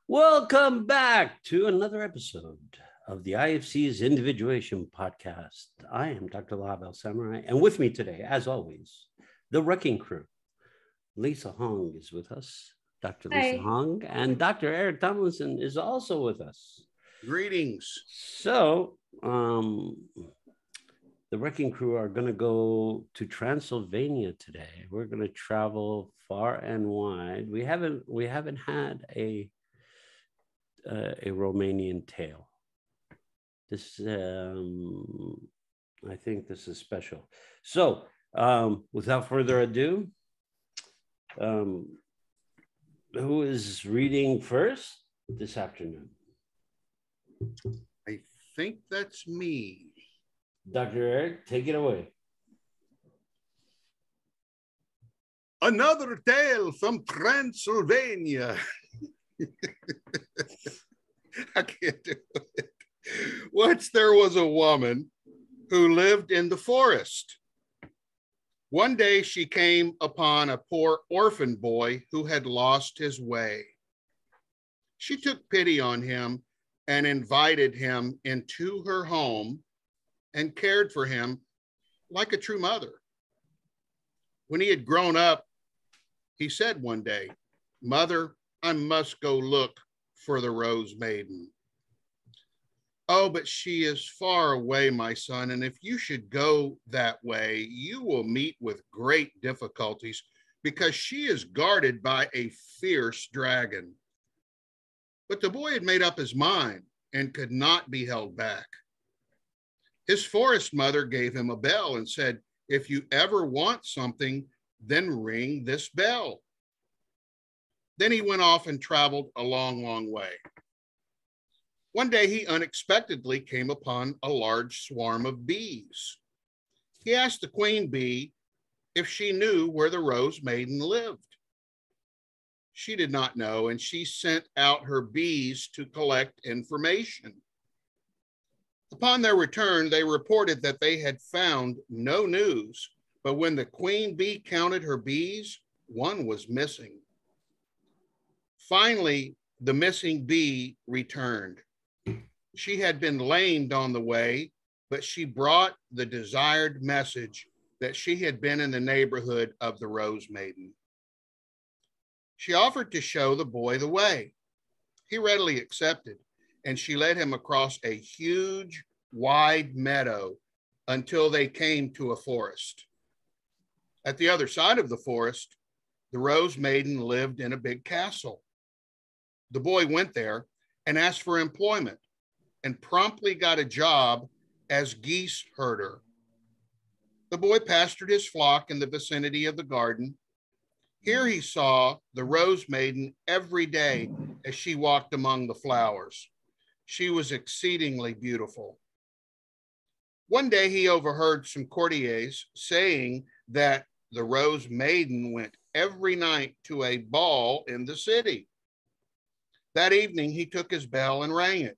Welcome back to another episode of the IFC's Individuation podcast. I am Dr. Lahab Al-Samarrai, and with me today, as always, the Wrecking Crew. Lisa Hong is with us, Dr. Lisa Hi. Hong, and Dr. Eric Tomlinson is also with us. Greetings. So, the Wrecking Crew are going to go to Transylvania today. We're going to travel far and wide. We haven't had a Romanian tale. This, I think this is special. So, without further ado, who is reading first this afternoon? I think that's me. Dr. Eric, take it away. Another tale from Transylvania. I can't do it. Once there was a woman who lived in the forest. One day she came upon a poor orphan boy who had lost his way. She took pity on him and invited him into her home and cared for him like a true mother. When he had grown up, he said one day, "Mother, I must go look for the Rose Maiden." "Oh, but she is far away, my son, and if you should go that way, you will meet with great difficulties because she is guarded by a fierce dragon." But the boy had made up his mind and could not be held back. His forest mother gave him a bell and said, "If you ever want something, then ring this bell." Then he went off and traveled a long, long way. One day he unexpectedly came upon a large swarm of bees. He asked the queen bee if she knew where the Rose Maiden lived. She did not know, and she sent out her bees to collect information. Upon their return, they reported that they had found no news, but when the queen bee counted her bees, one was missing. Finally, the missing bee returned. She had been lamed on the way, but she brought the desired message that she had been in the neighborhood of the Rose Maiden. She offered to show the boy the way. He readily accepted, and she led him across a huge, wide meadow until they came to a forest. At the other side of the forest, the Rose Maiden lived in a big castle. The boy went there and asked for employment and promptly got a job as geese herder. The boy pastured his flock in the vicinity of the garden. Here he saw the Rose Maiden every day as she walked among the flowers. She was exceedingly beautiful. One day he overheard some courtiers saying that the Rose Maiden went every night to a ball in the city. That evening he took his bell and rang it.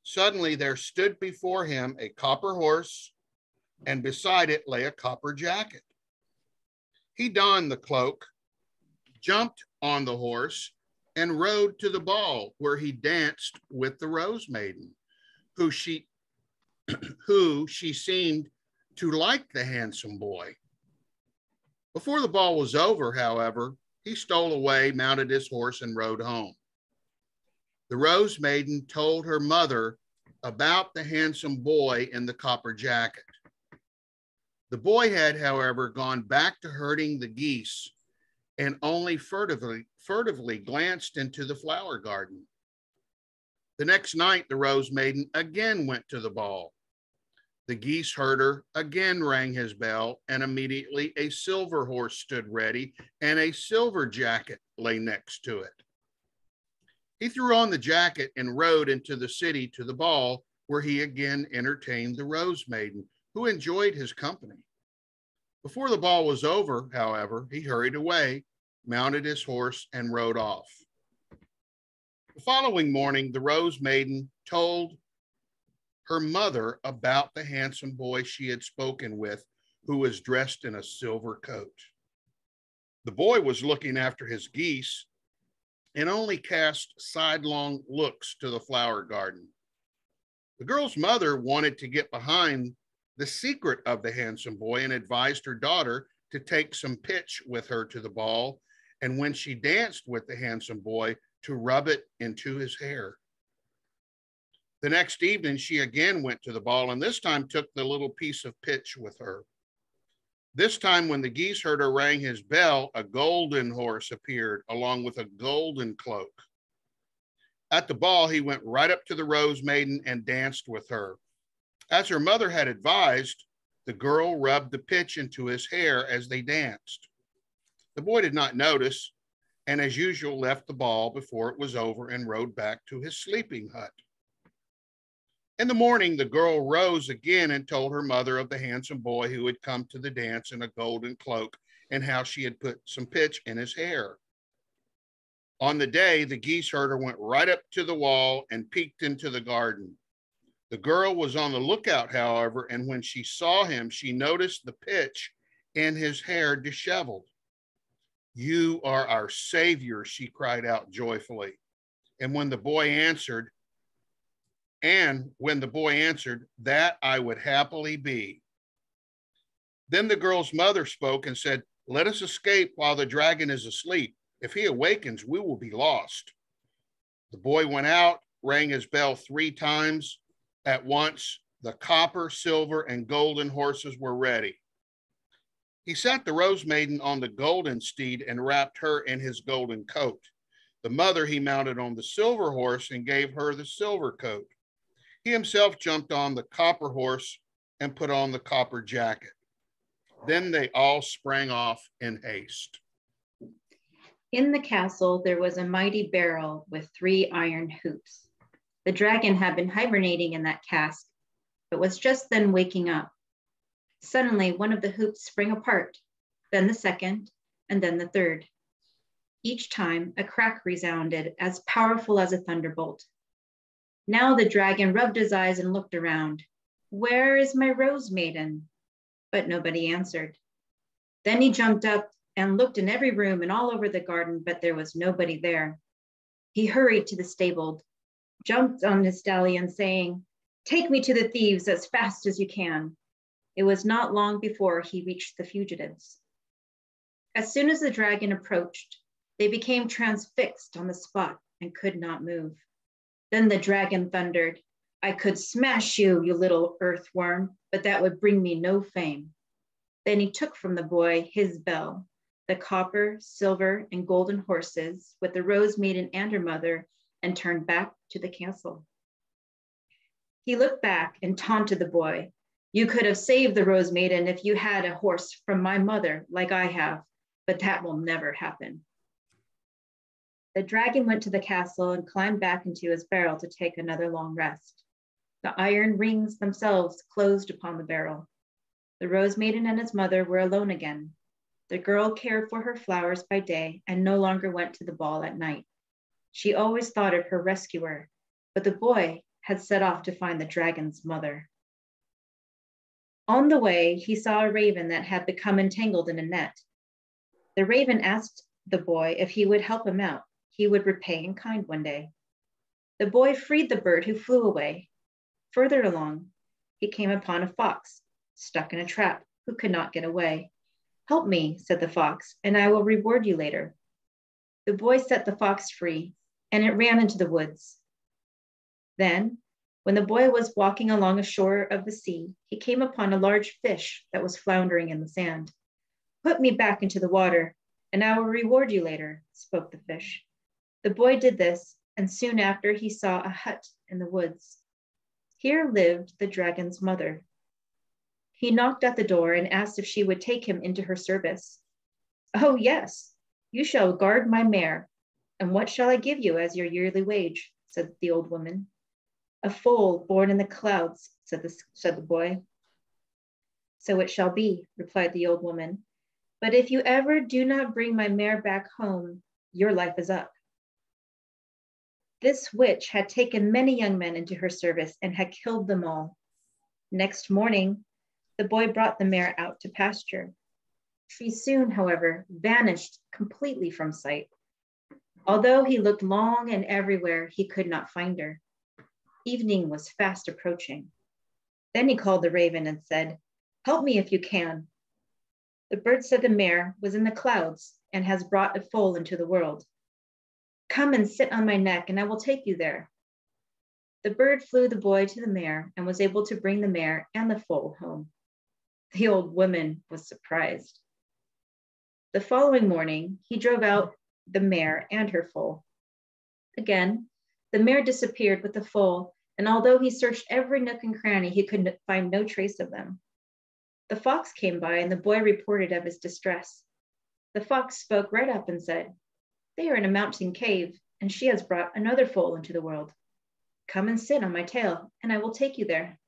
Suddenly there stood before him a copper horse, and beside it lay a copper jacket. He donned the cloak, jumped on the horse, and rode to the ball where he danced with the Rose Maiden, who she seemed to like the handsome boy. Before the ball was over, however, he stole away, mounted his horse, and rode home. The Rose Maiden told her mother about the handsome boy in the copper jacket. The boy had, however, gone back to herding the geese and only furtively glanced into the flower garden. The next night, the Rose Maiden again went to the ball. The geese herder again rang his bell, and immediately a silver horse stood ready, and a silver jacket lay next to it. He threw on the jacket and rode into the city to the ball, where he again entertained the Rose Maiden, who enjoyed his company. Before the ball was over, however, he hurried away, mounted his horse, and rode off. The following morning, the Rose Maiden told her mother about the handsome boy she had spoken with, who was dressed in a silver coat. The boy was looking after his geese and only cast sidelong looks to the flower garden. The girl's mother wanted to get behind the secret of the handsome boy and advised her daughter to take some pitch with her to the ball, and when she danced with the handsome boy, to rub it into his hair. The next evening, she again went to the ball and this time took the little piece of pitch with her. This time, when the geese herder rang his bell, a golden horse appeared along with a golden cloak. At the ball, he went right up to the Rose Maiden and danced with her. As her mother had advised, the girl rubbed the pitch into his hair as they danced. The boy did not notice, and as usual, left the ball before it was over and rode back to his sleeping hut. In the morning, the girl rose again and told her mother of the handsome boy who had come to the dance in a golden cloak and how she had put some pitch in his hair. On the day, the geese herder went right up to the wall and peeked into the garden. The girl was on the lookout, however, and when she saw him, she noticed the pitch in his hair disheveled. "You are our savior," she cried out joyfully. And when the boy answered, "That I would happily be." Then the girl's mother spoke and said, "Let us escape while the dragon is asleep. If he awakens, we will be lost." The boy went out, rang his bell 3 times. At once, the copper, silver, and golden horses were ready. He sat the Rose Maiden on the golden steed and wrapped her in his golden coat. The mother he mounted on the silver horse and gave her the silver coat. He himself jumped on the copper horse and put on the copper jacket. Then they all sprang off in haste. In the castle, there was a mighty barrel with 3 iron hoops. The dragon had been hibernating in that cask, but was just then waking up. Suddenly, one of the hoops sprang apart, then the second, and then the third. Each time, a crack resounded as powerful as a thunderbolt. Now the dragon rubbed his eyes and looked around. "Where is my Rose Maiden?" But nobody answered. Then he jumped up and looked in every room and all over the garden, but there was nobody there. He hurried to the stable, jumped on his stallion, saying, "Take me to the thieves as fast as you can." It was not long before he reached the fugitives. As soon as the dragon approached, they became transfixed on the spot and could not move. Then the dragon thundered, "I could smash you, you little earthworm, but that would bring me no fame." Then he took from the boy his bell, the copper, silver, and golden horses with the Rose Maiden and her mother, and turned back to the castle. He looked back and taunted the boy. "You could have saved the Rose Maiden if you had a horse from my mother like I have, but that will never happen." The dragon went to the castle and climbed back into his barrel to take another long rest. The iron rings themselves closed upon the barrel. The Rose Maiden and his mother were alone again. The girl cared for her flowers by day and no longer went to the ball at night. She always thought of her rescuer, but the boy had set off to find the dragon's mother. On the way, he saw a raven that had become entangled in a net. The raven asked the boy if he would help him out. He would repay in kind one day. The boy freed the bird who flew away. Further along, he came upon a fox stuck in a trap who could not get away. "Help me," said the fox, "and I will reward you later." The boy set the fox free, and it ran into the woods. Then, when the boy was walking along a shore of the sea, he came upon a large fish that was floundering in the sand. "Put me back into the water, and I will reward you later," spoke the fish. The boy did this, and soon after he saw a hut in the woods. Here lived the dragon's mother. He knocked at the door and asked if she would take him into her service. "Oh, yes, you shall guard my mare. And what shall I give you as your yearly wage?" said the old woman. "A foal born in the clouds," said the boy. "So it shall be," replied the old woman. "But if you ever do not bring my mare back home, your life is up." This witch had taken many young men into her service and had killed them all. Next morning, the boy brought the mare out to pasture. She soon, however, vanished completely from sight. Although he looked long and everywhere, he could not find her. Evening was fast approaching. Then he called the raven and said, "Help me if you can." The bird said the mare was in the clouds and has brought a foal into the world. "Come and sit on my neck, and I will take you there." The bird flew the boy to the mare and was able to bring the mare and the foal home. The old woman was surprised. The following morning, he drove out the mare and her foal. Again, the mare disappeared with the foal, and although he searched every nook and cranny, he could find no trace of them. The fox came by, and the boy reported of his distress. The fox spoke right up and said, "They are in a mountain cave, and she has brought another foal into the world. Come and sit on my tail, and I will take you there."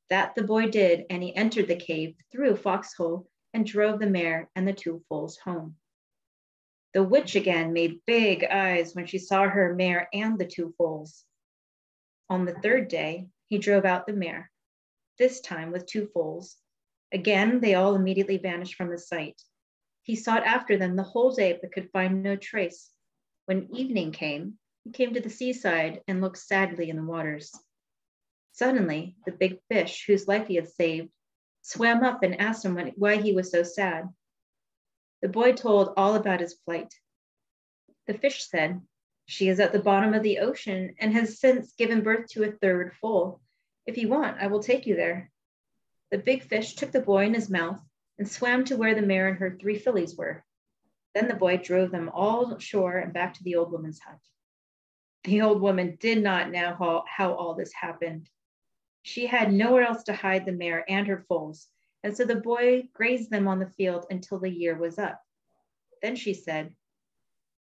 That the boy did, and he entered the cave through a foxhole and drove the mare and the two foals home. The witch again made big eyes when she saw her mare and the two foals. On the third day, he drove out the mare, this time with two foals. Again, they all immediately vanished from his sight. He sought after them the whole day, but could find no trace. When evening came, he came to the seaside and looked sadly in the waters. Suddenly, the big fish, whose life he had saved, swam up and asked him why he was so sad. The boy told all about his plight. The fish said, "She is at the bottom of the ocean and has since given birth to a third foal. If you want, I will take you there." The big fish took the boy in his mouth and swam to where the mare and her three fillies were. Then the boy drove them all ashore and back to the old woman's hut. The old woman did not know how all this happened. She had nowhere else to hide the mare and her foals, and so the boy grazed them on the field until the year was up. Then she said,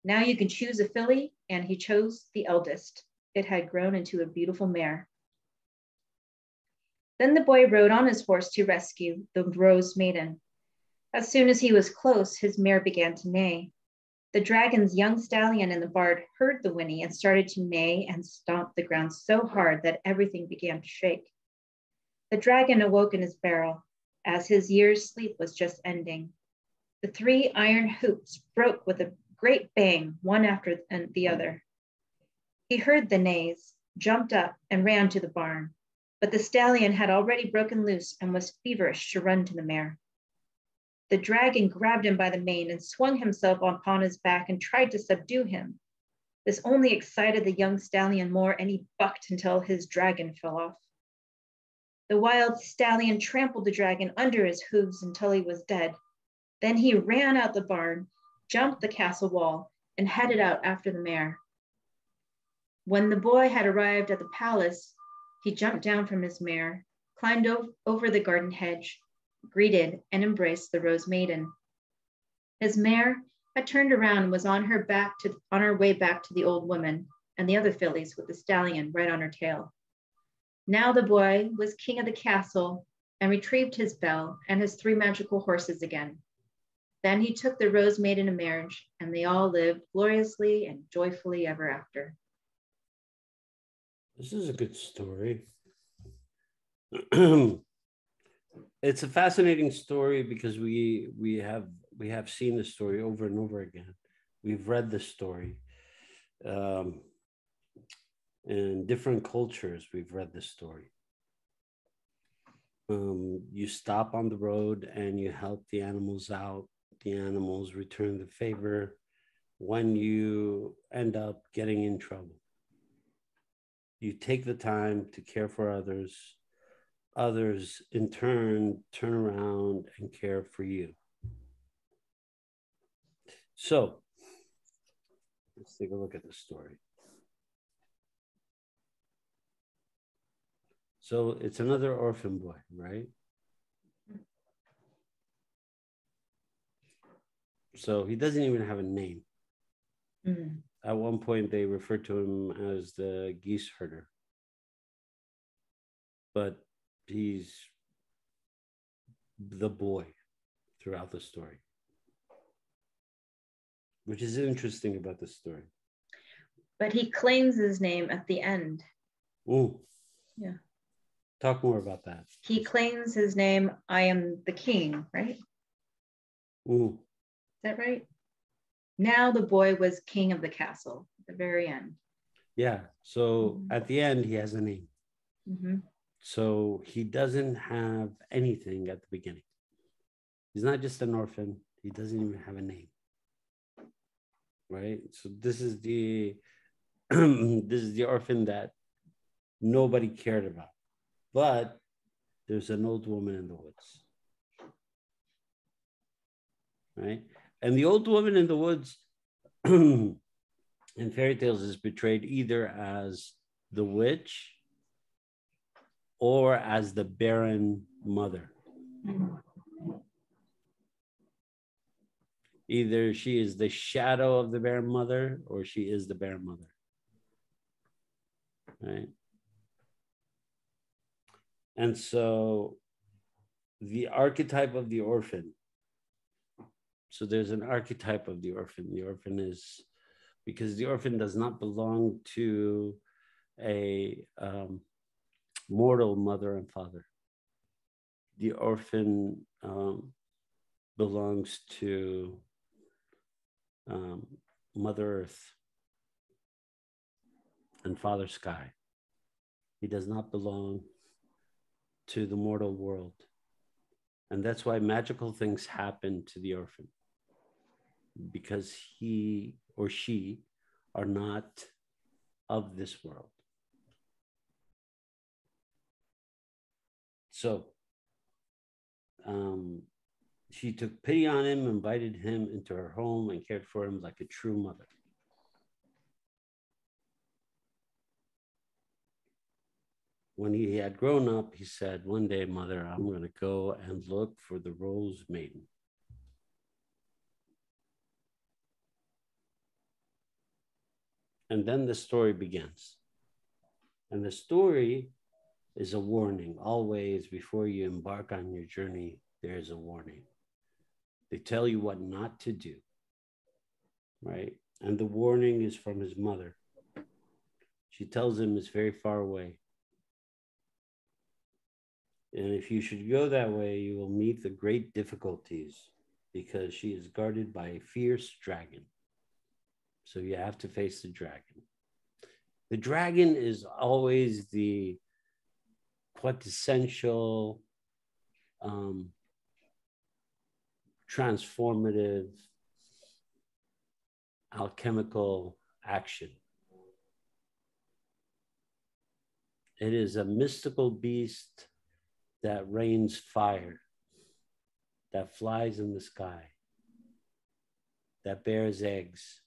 "Now you can choose a filly," and he chose the eldest. It had grown into a beautiful mare. Then the boy rode on his horse to rescue the Rose Maiden. As soon as he was close, his mare began to neigh. The dragon's young stallion and the bard heard the whinny and started to neigh and stomp the ground so hard that everything began to shake. The dragon awoke in his barrel, as his year's sleep was just ending. The three iron hoops broke with a great bang, one after the other. He heard the neighs, jumped up, and ran to the barn, but the stallion had already broken loose and was feverish to run to the mare. The dragon grabbed him by the mane and swung himself upon his back and tried to subdue him. This only excited the young stallion more, and he bucked until his dragon fell off. The wild stallion trampled the dragon under his hooves until he was dead. Then he ran out the barn, jumped the castle wall, and headed out after the mare. When the boy had arrived at the palace, he jumped down from his mare, climbed over the garden hedge, greeted and embraced the Rose Maiden. His mare had turned around and was on her way back to the old woman and the other fillies with the stallion right on her tail. Now the boy was king of the castle and retrieved his bell and his three magical horses again. Then he took the Rose Maiden in marriage, and they all lived gloriously and joyfully ever after. This is a good story. It's a fascinating story because we have seen the story over and over again. We've read the story. In different cultures, we've read this story. You stop on the road and you help the animals out. The animals return the favor when you end up getting in trouble. You take the time to care for others. Others, in turn around and care for you. So, let's take a look at the story. So, it's another orphan boy, right? So, he doesn't even have a name. Mm-hmm. At one point, they referred to him as the geese herder. But he's the boy throughout the story, which is interesting about the story. But he claims his name at the end. Ooh. Yeah. Talk more about that. He claims his name, "I am the king," right? Ooh. Is that right? Now the boy was king of the castle at the very end. Yeah. So at the end, he has a name. Mm-hmm. So he doesn't have anything at the beginning. He's not just an orphan. He doesn't even have a name. Right. So this is the this is the orphan that nobody cared about. But there's an old woman in the woods. Right. And the old woman in the woods in fairy tales is portrayed either as the witch or as the barren mother. Either she is the shadow of the barren mother or she is the barren mother. Right? And so the archetype of the orphan. So there's an archetype of the orphan. The orphan is, because the orphan does not belong to a mortal mother and father. The orphan belongs to Mother Earth and Father Sky. He does not belong to the mortal world. And that's why magical things happen to the orphan, because he or she are not of this world. So she took pity on him, invited him into her home, and cared for him like a true mother. When he had grown up, he said, one day, mother, I'm going to go and look for the Rose Maiden. And then the story begins. And the story is a warning. Always, before you embark on your journey, there is a warning. They tell you what not to do, right? And the warning is from his mother. She tells him it's very far away. And if you should go that way, you will meet the great difficulties, because she is guarded by a fierce dragon. So you have to face the dragon. The dragon is always the quintessential transformative alchemical action. It is a mystical beast that rains fire, that flies in the sky, that bears eggs,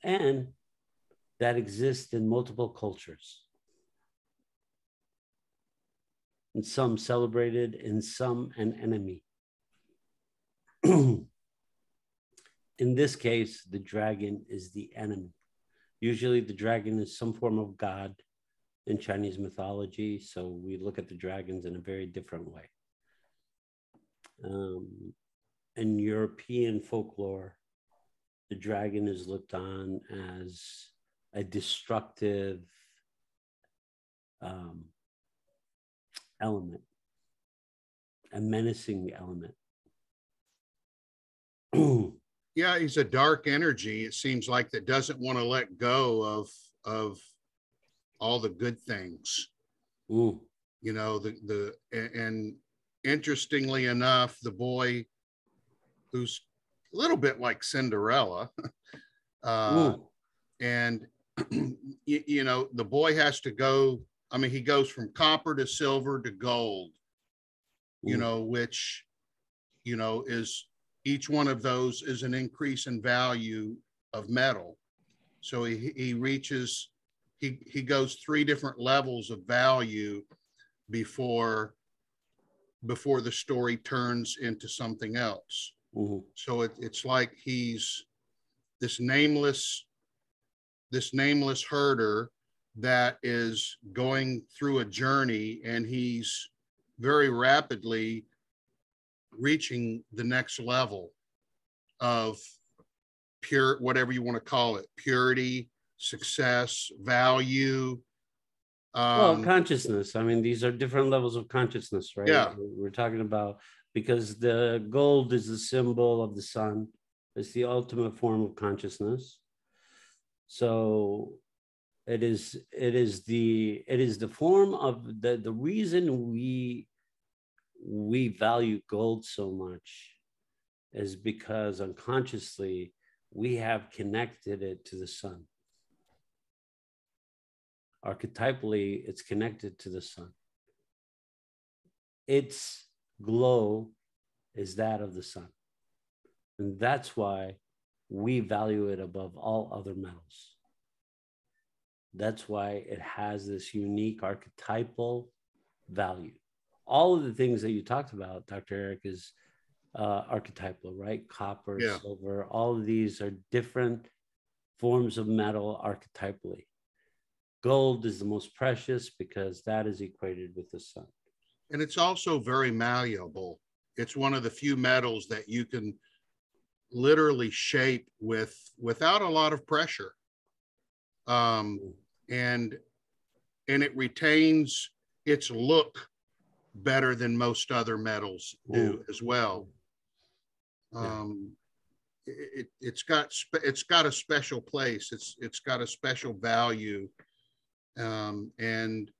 and that exists in multiple cultures. In some celebrated, in some an enemy. In this case, the dragon is the enemy. Usually the dragon is some form of god in Chinese mythology, so we look at the dragons in a very different way. In European folklore, the dragon is looked on as a destructive element, a menacing element. Yeah, he's a dark energy, it seems like, that doesn't want to let go of all the good things. Ooh. You know, and interestingly enough, the boy, who's a little bit like Cinderella, and you know, the boy has to go, I mean, he goes from copper to silver to gold, you know, which, you know, is, each one of those is an increase in value of metal. So he reaches, he goes 3 different levels of value before the story turns into something else. So it's like he's this nameless herder that is going through a journey, and he's very rapidly reaching the next level of pure, whatever you want to call it, purity, success, value. Well, consciousness. I mean, these are different levels of consciousness, right? Yeah. We're talking about, because the gold is the symbol of the sun, It's the ultimate form of consciousness. So it is the form of the reason we value gold so much is because unconsciously we have connected it to the sun. Archetypally, it's connected to the sun. Its glow is that of the sun. And that's why we value it above all other metals. That's why it has this unique archetypal value. All of the things that you talked about, Dr. Eric, is archetypal, right? Copper, Yeah. silver, all of these are different forms of metal archetypally. Gold is the most precious because that is equated with the sun. And it's also very malleable. It's one of the few metals that you can literally shape without a lot of pressure. And it retains its look better than most other metals do as well. It's got a special place. It's got a special value. And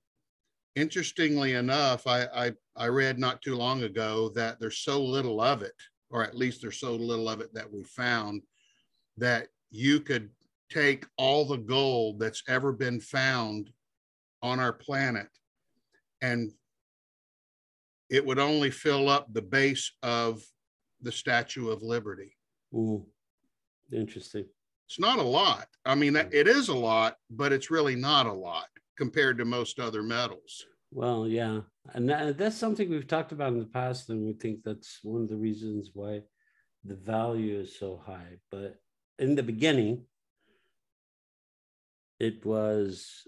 interestingly enough, I read not too long ago that there's so little of it, or at least there's so little of it that we found, that you could take all the gold that's ever been found on our planet and it would only fill up the base of the Statue of Liberty. Ooh, interesting. It's not a lot. I mean, it is a lot, but it's really not a lot compared to most other metals. Well, yeah. And that's something we've talked about in the past, and we think that's one of the reasons why the value is so high. But in the beginning, it was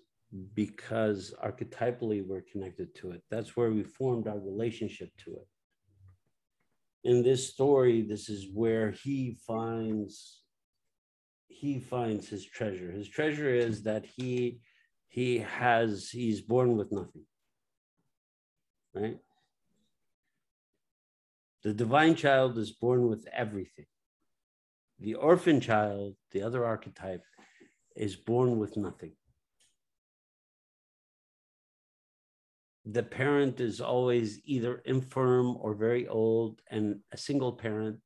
because archetypally we're connected to it. That's where we formed our relationship to it. In this story, this is where he finds his treasure. His treasure is that he's born with nothing, right? The divine child is born with everything. The orphan child, the other archetype, is born with nothing. The parent is always either infirm or very old, and a single parent,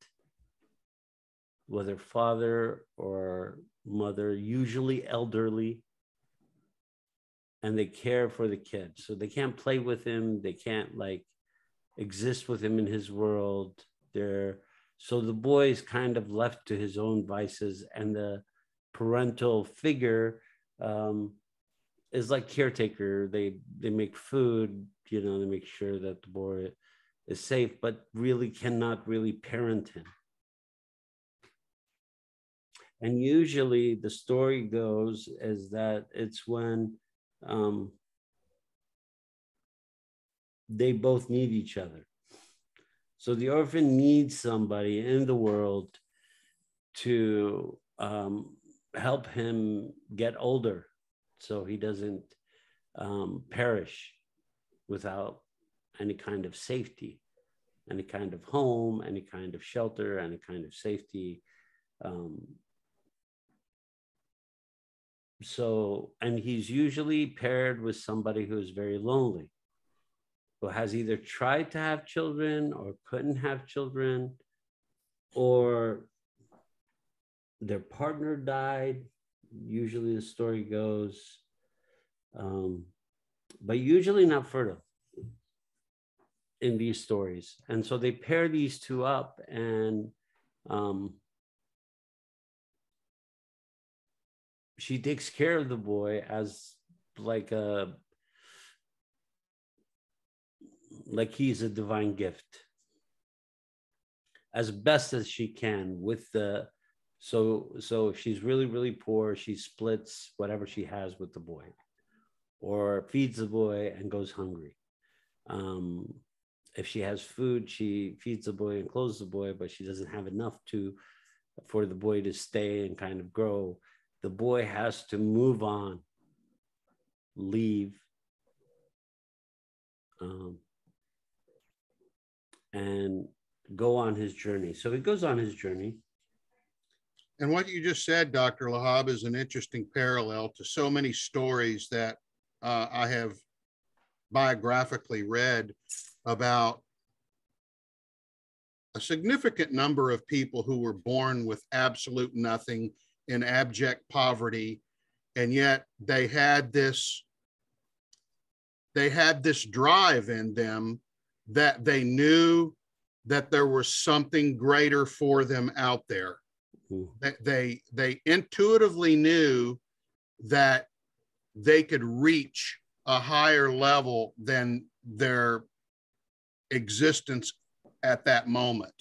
whether father or mother, usually elderly, and they care for the kid. So they can't play with him. They can't exist with him in his world. So the boy is kind of left to his own vices, and the parental figure is like caretaker. They make food, they make sure that the boy is safe, but really cannot really parent him. And usually the story goes is that it's when they both need each other. So the orphan needs somebody in the world to help him get older, so he doesn't perish without any kind of safety, any kind of home, any kind of shelter, any kind of safety. And he's usually paired with somebody who is very lonely, who has either tried to have children or couldn't have children, or their partner died. Usually the story goes, but usually not fertile in these stories. And so they pair these two up, and she takes care of the boy as like he's a divine gift, as best as she can with so if she's really, really poor, she splits whatever she has with the boy, or feeds the boy and goes hungry. If she has food, she feeds the boy and clothes the boy, but she doesn't have enough for the boy to stay and kind of grow. The boy has to move on, leave, and go on his journey. So he goes on his journey, And what you just said, Dr. Lahab, is an interesting parallel to so many stories that I have biographically read about a significant number of people who were born with absolute nothing in abject poverty, and yet they had this drive in them that they knew that there was something greater for them out there. They intuitively knew that they could reach a higher level than their existence at that moment.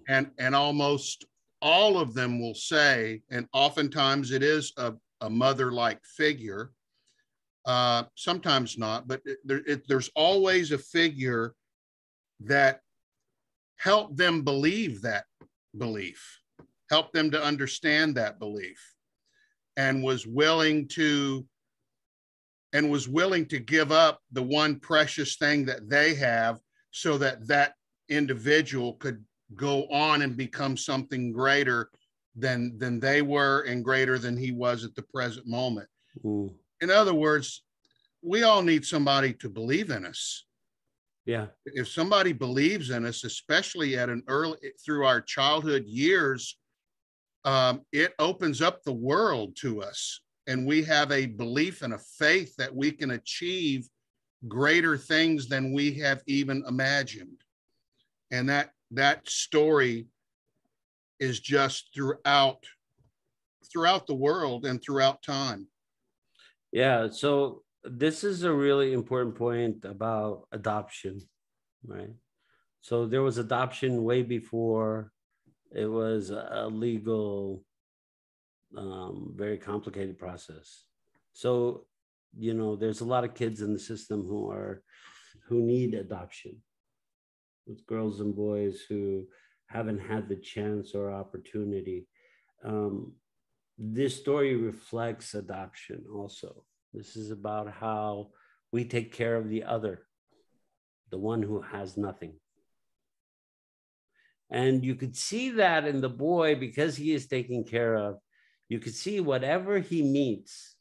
And almost all of them will say, and oftentimes it is a mother-like figure, sometimes not, but there's always a figure that helped them believe that belief, helped them to understand that belief, and was willing to give up the one precious thing that they have so that that individual could go on and become something greater than they were and greater than he was at the present moment. In other words, we all need somebody to believe in us. Yeah. If somebody believes in us, especially at an early, through our childhood years, it opens up the world to us. And we have a belief and a faith that we can achieve greater things than we have even imagined. And that story is just throughout the world and throughout time. Yeah. So this is a really important point about adoption, right? So there was adoption way before it was a legal, very complicated process. So, there's a lot of kids in the system who need adoption. With girls and boys who haven't had the chance or opportunity. This story reflects adoption also. This is about how we take care of the other, the one who has nothing. And you could see that in the boy, because he is taken care of. You could see whatever he meets,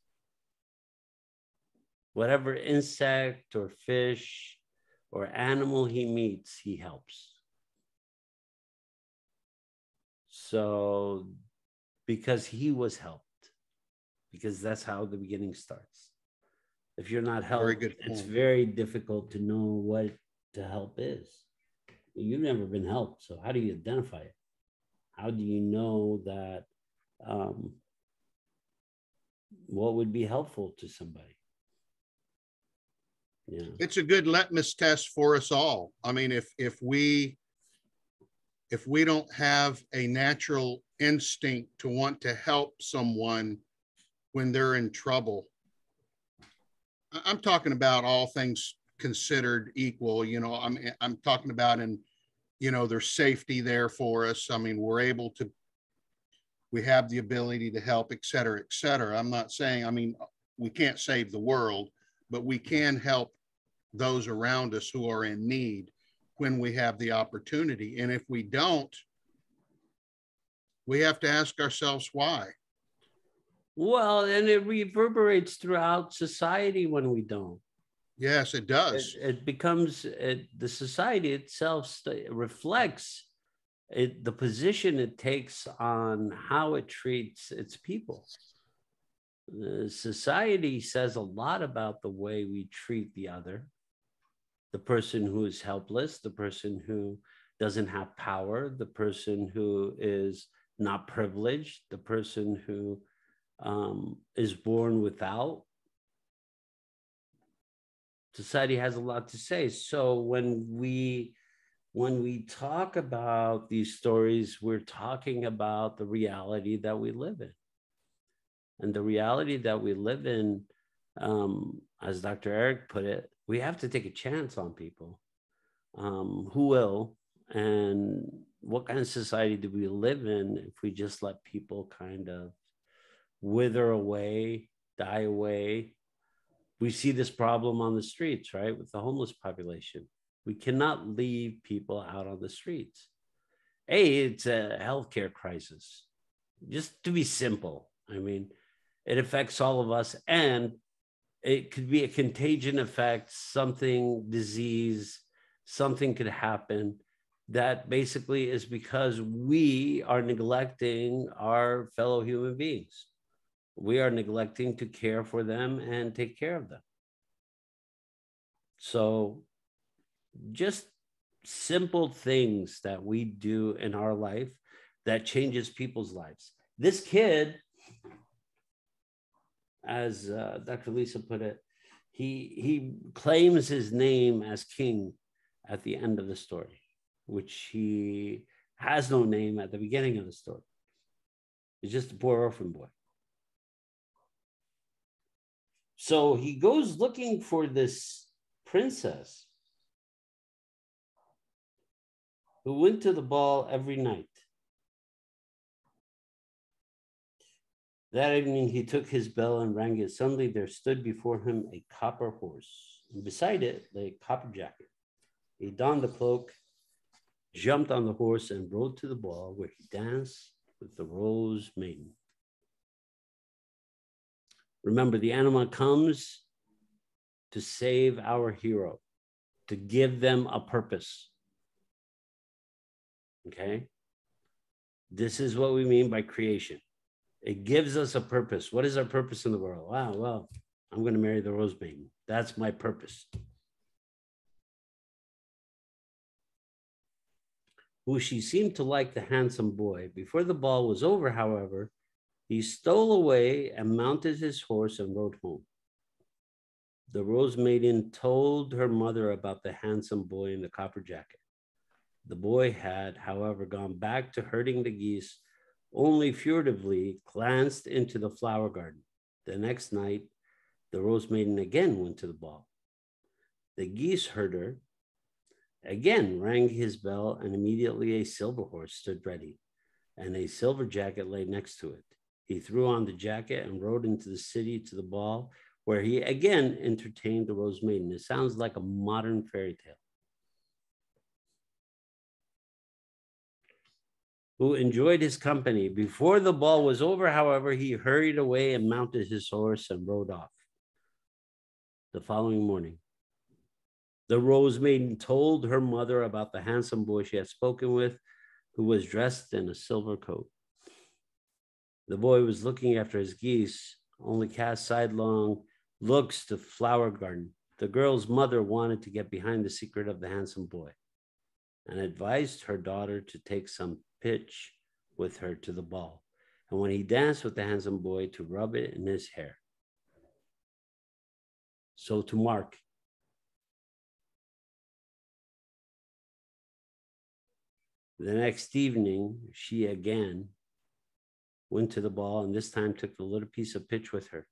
whatever insect or fish or animal he meets, he helps. So, because he was helped, because that's how the beginning starts. If you're not helped, it's very difficult to know what to help is. You've never been helped, so how do you identify it? How do you know that what would be helpful to somebody? Yeah. It's a good litmus test for us all. I mean, if we don't have a natural instinct to want to help someone when they're in trouble, I'm talking about all things considered equal, I'm talking about there's safety there for us. I mean, we have the ability to help, et cetera, et cetera. I'm not saying, we can't save the world, but we can help those around us who are in need when we have the opportunity. And if we don't, we have to ask ourselves why. Well, and it reverberates throughout society when we don't. Yes, it does. It becomes, the society itself reflects the position it takes on how it treats its people. Society says a lot about the way we treat the other, the person who is helpless, the person who doesn't have power, the person who is not privileged, the person who is born without. Society has a lot to say. So when we talk about these stories, we're talking about the reality that we live in. And the reality that we live in, as Dr. Eric put it, we have to take a chance on people. Who will? And what kind of society do we live in if we just let people kind of wither away, die away? We see this problem on the streets, right? With the homeless population. We cannot leave people out on the streets. It's a healthcare crisis. just to be simple. I mean, it affects all of us, and it could be a contagion effect, something, disease, something could happen that basically is because we are neglecting our fellow human beings. We are neglecting to care for them and take care of them. So just simple things that we do in our life that changes people's lives. This kid, as Dr. Lisa put it, he claims his name as king at the end of the story, which he has no name at the beginning of the story. He's just a poor orphan boy. So he goes looking for this princess who went to the ball every night. That evening, he took his bell and rang it. Suddenly, there stood before him a copper horse, and beside it lay a copper jacket. He donned the cloak, jumped on the horse, and rode to the ball, where he danced with the Rose Maiden. Remember, the animal comes to save our hero, to give them a purpose. Okay? This is what we mean by creation. It gives us a purpose. What is our purpose in the world? Wow, well, I'm going to marry the Rose Maiden. That's my purpose. Who she seemed to like the handsome boy. Before the ball was over, however, he stole away and mounted his horse and rode home. The Rose Maiden told her mother about the handsome boy in the copper jacket. The boy had, however, gone back to herding the geese, only furtively glanced into the flower garden. The next night, the Rose Maiden again went to the ball. The geese herder again rang his bell, and immediately a silver horse stood ready, and a silver jacket lay next to it. He threw on the jacket and rode into the city to the ball, where he again entertained the Rose Maiden. It sounds like a modern fairy tale. Who enjoyed his company. Before the ball was over, however, he hurried away and mounted his horse and rode off. The following morning, the Rose Maiden told her mother about the handsome boy she had spoken with, who was dressed in a silver coat. The boy was looking after his geese, only cast sidelong looks to the flower garden. The girl's mother wanted to get behind the secret of the handsome boy and advised her daughter to take some pitch with her to the ball, and when he danced with the handsome boy, to rub it in his hair. So to Mark, the next evening, she again went to the ball, and this time took the little piece of pitch with her.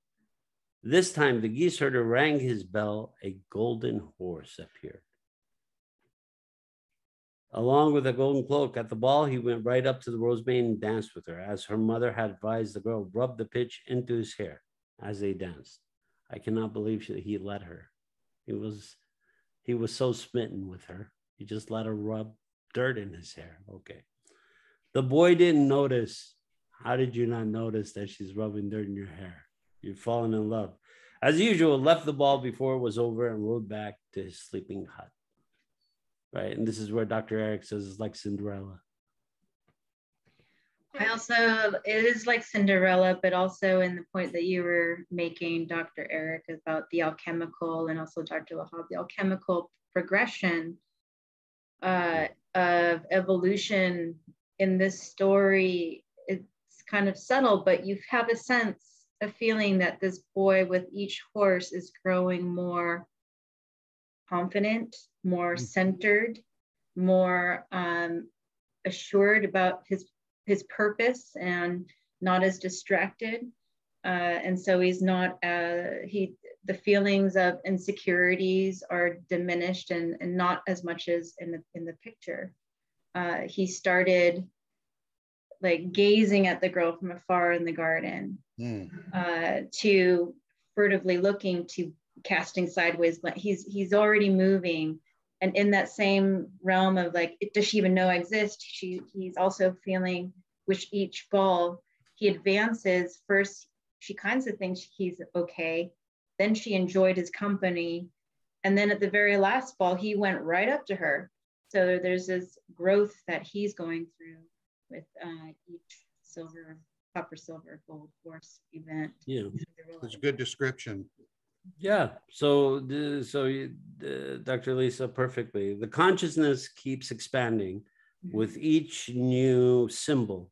This time, the geese herder rang his bell. A golden horse appeared. Along with a golden cloak at the ball, he went right up to the Rose Maiden and danced with her. As her mother had advised, the girl rubbed the pitch into his hair as they danced. I cannot believe he let her. He was so smitten with her. He just let her rub dirt in his hair. Okay. The boy didn't notice. How did you not notice that she's rubbing dirt in your hair? You've fallen in love. As usual, left the ball before it was over and rode back to his sleeping hut. Right. And this is where Dr. Eric says it's like Cinderella. It is like Cinderella, but also in the point that you were making, Dr. Eric, about the alchemical, and also Dr. Lahab, the alchemical progression of evolution in this story. It's kind of subtle, but you have a feeling that this boy with each horse is growing more confident, more centered, more assured about his purpose, and not as distracted. And so he's not, the feelings of insecurities are diminished and not as much as in the picture. He started like gazing at the girl from afar in the garden, to furtively looking, to casting sideways. He's already moving, and in that same realm of like, does she even know I exist? He's also feeling with each ball he advances. First, she kind of thinks he's okay. Then she enjoyed his company. And then at the very last ball, he went right up to her. So there's this growth that he's going through with each silver, copper, silver, gold horse event. Yeah, it's a good description. Yeah. So, Dr. Lisa, perfectly. The consciousness keeps expanding with each new symbol,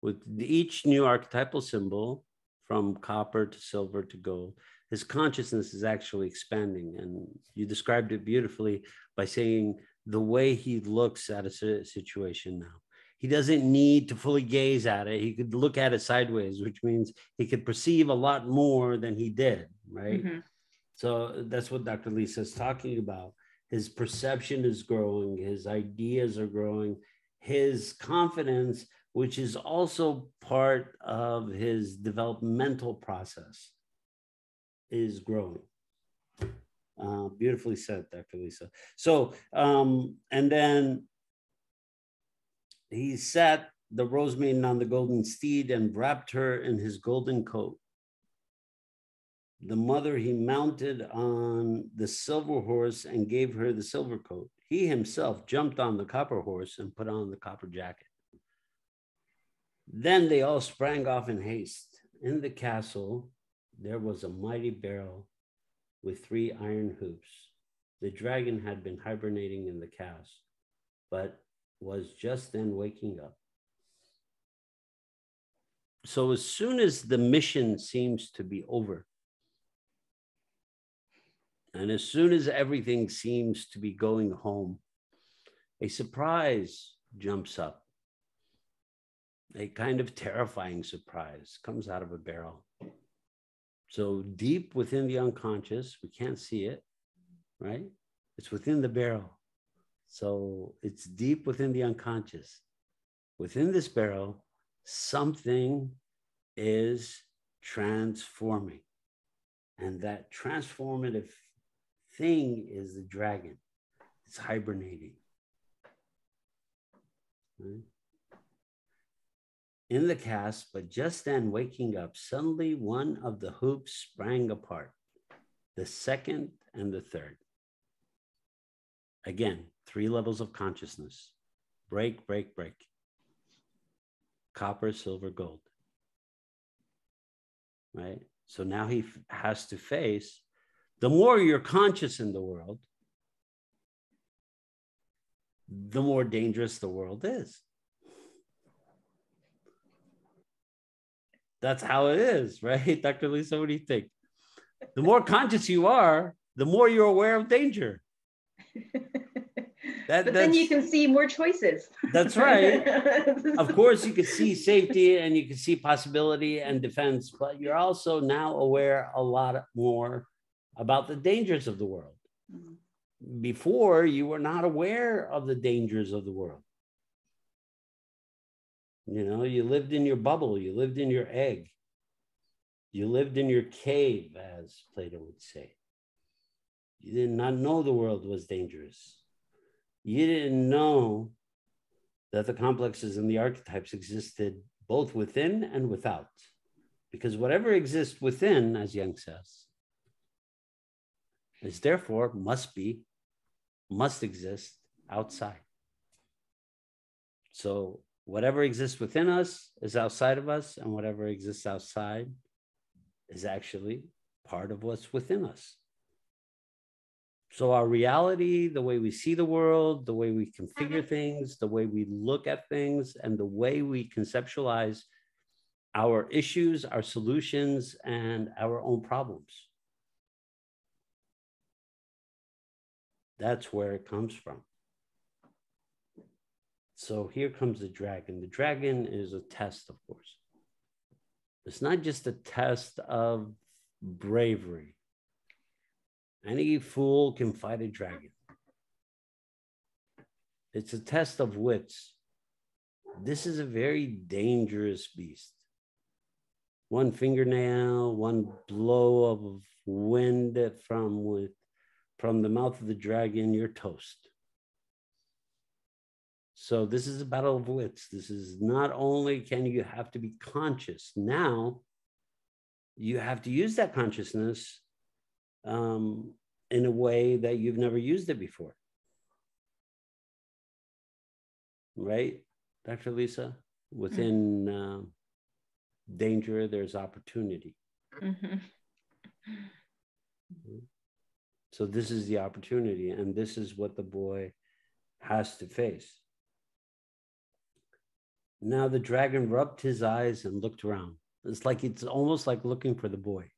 with each new archetypal symbol, from copper to silver to gold. His consciousness is actually expanding. And you described it beautifully by saying the way he looks at a situation now. He doesn't need to fully gaze at it. He could look at it sideways, which means he could perceive a lot more than he did, right? Mm-hmm. So that's what Dr. Lisa is talking about. His perception is growing. His ideas are growing. His confidence, which is also part of his developmental process, is growing. Beautifully said, Dr. Lisa. So, and then he sat the Rose Maiden on the golden steed and wrapped her in his golden coat. The mother he mounted on the silver horse and gave her the silver coat. He himself jumped on the copper horse and put on the copper jacket. Then they all sprang off in haste. In the castle, there was a mighty barrel with 3 iron hoops. The dragon had been hibernating in the cask, but was just then waking up. So as soon as the mission seems to be over, and as soon as everything seems to be going home, a surprise jumps up. A kind of terrifying surprise comes out of a barrel. So deep within the unconscious, we can't see it, right? It's within the barrel. So it's deep within the unconscious. Within this barrel, something is transforming. And that transformative thing is the dragon. It's hibernating. Right? In the cask, but just then waking up, suddenly one of the hoops sprang apart, the second and the third. Again, 3 levels of consciousness. Break, break, break. Copper, silver, gold. Right? So now he has to face, the more you're conscious in the world, the more dangerous the world is. That's how it is, right? Dr. Lisa, what do you think? The more conscious you are, the more you're aware of danger. But then you can see more choices. That's right. Of course, you can see safety and you can see possibility and defense, but you're also now aware a lot more about the dangers of the world. Mm-hmm. Before, you were not aware of the dangers of the world. You know, you lived in your bubble, you lived in your egg, you lived in your cave, as Plato would say. You did not know the world was dangerous. You didn't know that the complexes and the archetypes existed both within and without. Because whatever exists within, as Jung says, is therefore must exist outside. So whatever exists within us is outside of us, and whatever exists outside is actually part of what's within us. So our reality, the way we see the world, the way we configure things, the way we look at things, and the way we conceptualize our issues, our solutions, and our own problems. That's where it comes from. So here comes the dragon. The dragon is a test, of course. It's not just a test of bravery. Any fool can fight a dragon. It's a test of wits. This is a very dangerous beast. One fingernail, one blow of wind from the mouth of the dragon, you're toast. So this is a battle of wits. This is not only can you have to be conscious, now you have to use that consciousness in a way that you've never used it before. Right, Dr. Lisa? Within danger, there's opportunity. Mm-hmm. So this is the opportunity, and this is what the boy has to face. Now the dragon rubbed his eyes and looked around. It's almost like looking for the boy,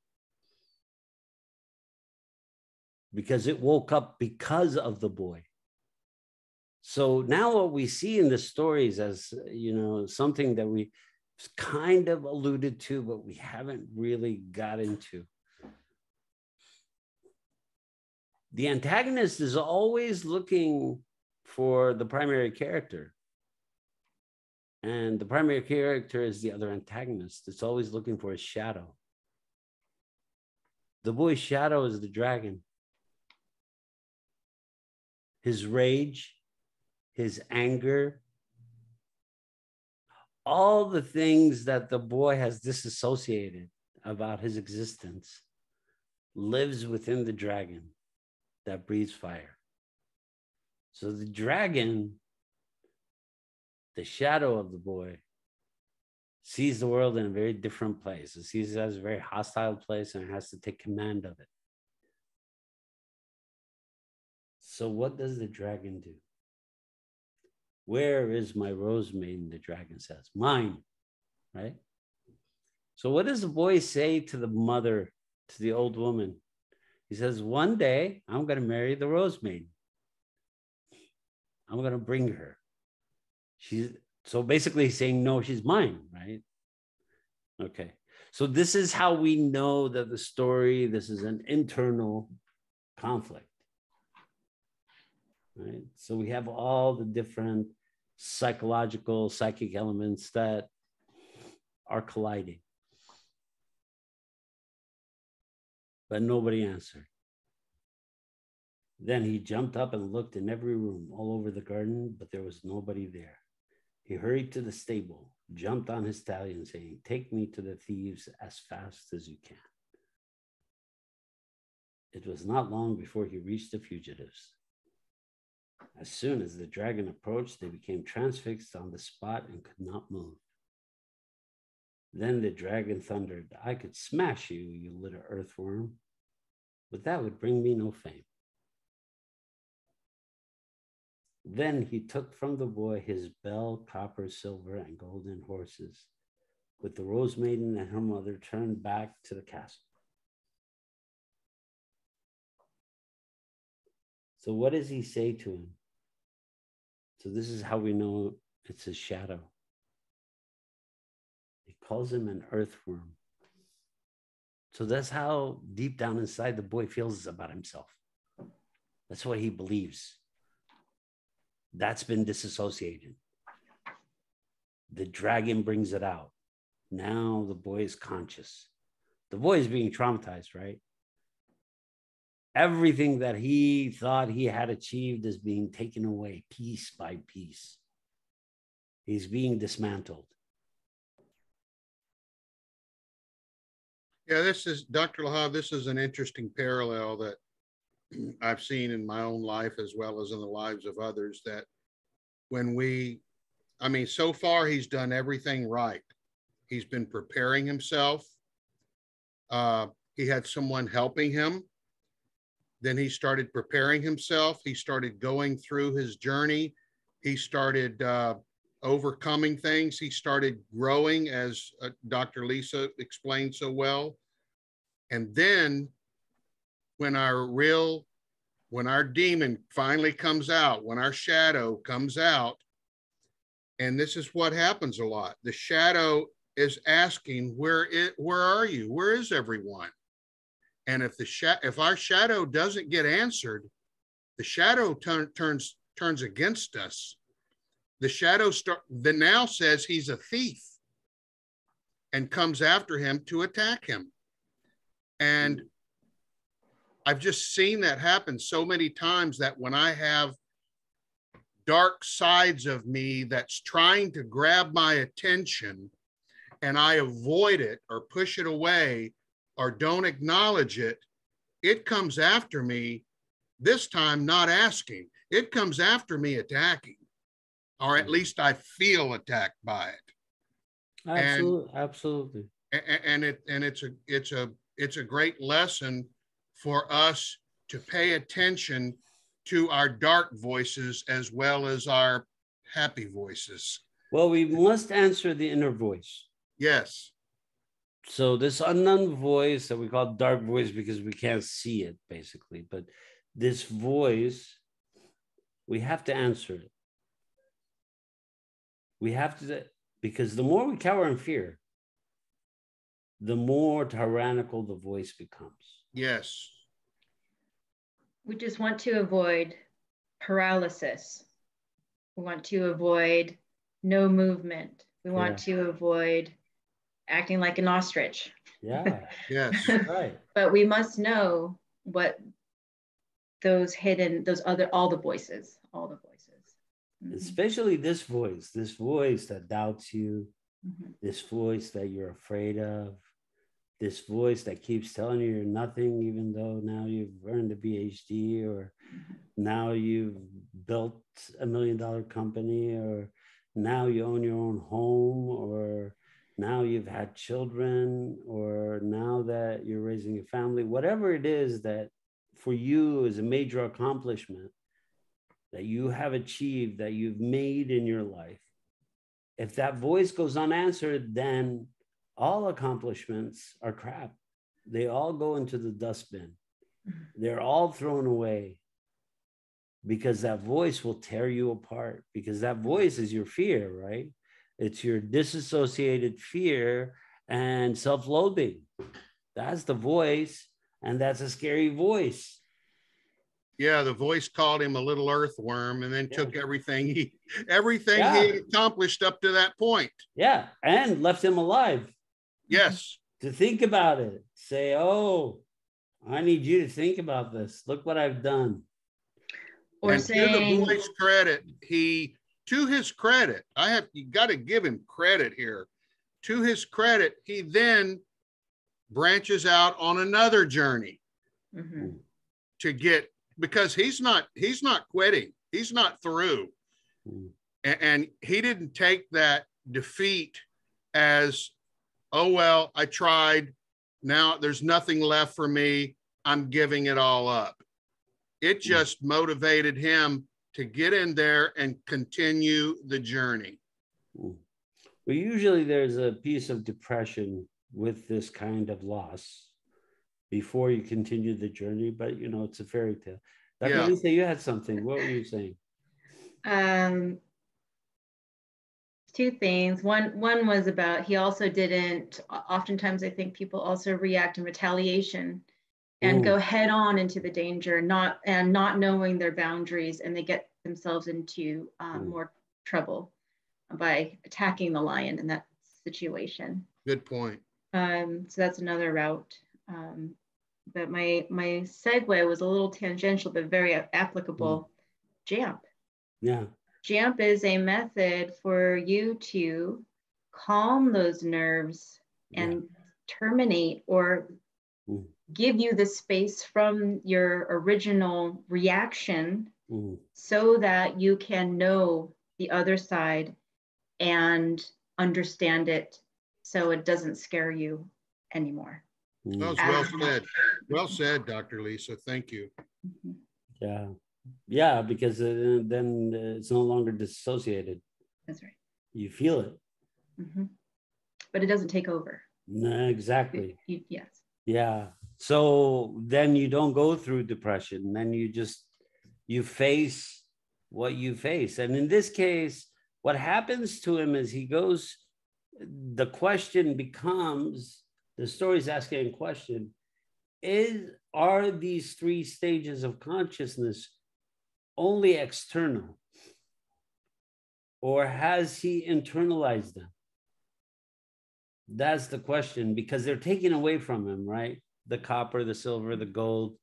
because it woke up because of the boy. So now what we see in the stories, as you know, something that we kind of alluded to, but we haven't really got into. The antagonist is always looking for the primary character. And the primary character is the other antagonist. It's always looking for a shadow. The boy's shadow is the dragon. His rage, his anger, all the things that the boy has disassociated about his existence lives within the dragon that breathes fire. So the dragon, the shadow of the boy, sees the world in a very different place. It sees it as a very hostile place and has to take command of it. So what does the dragon do? Where is my Rose Maiden? The dragon says, mine, right? So what does the boy say to the mother, to the old woman? He says, one day I'm going to marry the Rose Maiden. I'm going to bring her. So basically he's saying, no, she's mine, right? Okay. So this is how we know that the story, this is an internal conflict, right? So we have all the different psychological, psychic elements that are colliding. But nobody answered. Then he jumped up and looked in every room, all over the garden, but there was nobody there. He hurried to the stable, jumped on his stallion, saying, take me to the thieves as fast as you can. It was not long before he reached the fugitives. As soon as the dragon approached, they became transfixed on the spot and could not move. Then the dragon thundered, I could smash you, you little earthworm, but that would bring me no fame. Then he took from the boy his bell, copper, silver, and golden horses. With the Rose Maiden and her mother turned back to the castle. So what does he say to him? So this is how we know it's his shadow. He calls him an earthworm. So that's how deep down inside the boy feels about himself. That's what he believes. That's been disassociated. The dragon brings it out. Now the boy is conscious. The boy is being traumatized, right? Everything that he thought he had achieved is being taken away piece by piece. He's being dismantled. Yeah, this is, Dr. Lahab, this is an interesting parallel that I've seen in my own life as well as in the lives of others, that when so far he's done everything right. He's been preparing himself. He had someone helping him. Then he started preparing himself. He started going through his journey. He started overcoming things. He started growing, as Dr. Lisa explained so well. And then when our demon finally comes out, when our shadow comes out, and this is what happens a lot, the shadow is asking, where are you? Where is everyone? And if our shadow doesn't get answered, the shadow turns against us. The shadow now says he's a thief and comes after him to attack him. And I've just seen that happen so many times, that when I have dark sides of me that's trying to grab my attention, and I avoid it or push it away or don't acknowledge it, it comes after me, this time not asking. It comes after me attacking, or at least I feel attacked by it. Absolutely, absolutely. And it's a great lesson for us to pay attention to our dark voices as well as our happy voices. Well, we must answer the inner voice. Yes. So this unknown voice that we call dark voice because we can't see it, basically, but this voice, we have to answer it. We have to, because the more we cower in fear, the more tyrannical the voice becomes. Yes. We just want to avoid paralysis. We want to avoid no movement. We want to avoid acting like an ostrich. Yeah. Yes. Right. But we must know what those hidden, all the voices. Mm-hmm. Especially this voice that doubts you, mm-hmm. This voice that you're afraid of, this voice that keeps telling you you're nothing, even though now you've earned a PhD, or mm-hmm. Now you've built $1 million company, or now you own your own home, or now you've had children, or now that you're raising a family, whatever it is that for you is a major accomplishment that you have achieved, that you've made in your life. If that voice goes unanswered, then all accomplishments are crap. They all go into the dustbin. They're all thrown away because that voice will tear you apart, because that voice is your fear, right? It's your disassociated fear and self-loathing. That's the voice, and that's a scary voice. Yeah, the voice called him a little earthworm and then took everything he accomplished up to that point. Yeah, and left him alive. Yes. To think about it. Say, oh, I need you to think about this. Look what I've done. Or and saying, to the voice credit, to his credit, you got to give him credit here. To his credit, he then branches out on another journey mm-hmm. to get, because he's not quitting. He's not through. Mm-hmm. And he didn't take that defeat as, oh, well, I tried. Now there's nothing left for me. I'm giving it all up. It just motivated him to get in there and continue the journey. Well, usually there's a piece of depression with this kind of loss before you continue the journey, but it's a fairy tale. Dr. Lisa, you had something. What were you saying? Two things. One was about, he also didn't, oftentimes I think people also react in retaliation and go head on into the danger, not knowing their boundaries, and they get themselves into more trouble by attacking the lion in that situation. Good point. So that's another route. But my segue was a little tangential, but very applicable. JAMP. Yeah. JAMP is a method for you to calm those nerves and terminate or give you the space from your original reaction so that you can know the other side and understand it so it doesn't scare you anymore. That was well said. Well said, Dr. Lisa. Thank you. Yeah. Yeah, because then it's no longer dissociated. That's right. You feel it. Mm-hmm. But it doesn't take over. No, exactly. Yes. Yeah. So then you don't go through depression. Then you face what you face. And in this case, what happens to him is the question becomes, the story's asking a question, are these three stages of consciousness only external, or has he internalized them? That's the question, because they're taken away from him, right? The copper, the silver, the gold,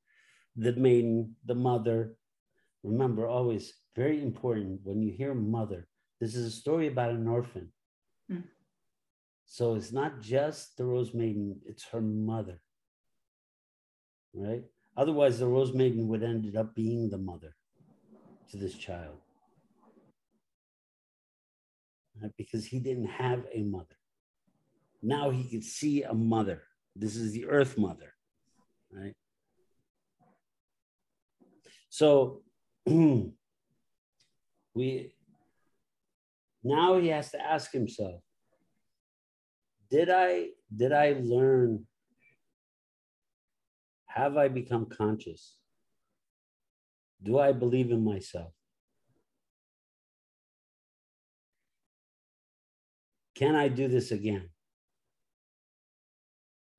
the maiden, the mother. Remember, always Very important. When you hear mother, this is a story about an orphan. Mm. So it's not just the Rose Maiden, it's her mother, right? Otherwise, the Rose Maiden would end up being the mother to this child, right? Because he didn't have a mother. Now he could see a mother. This is the earth mother, right? So now he has to ask himself, did I learn? Have I become conscious? Do I believe in myself? Can I do this again?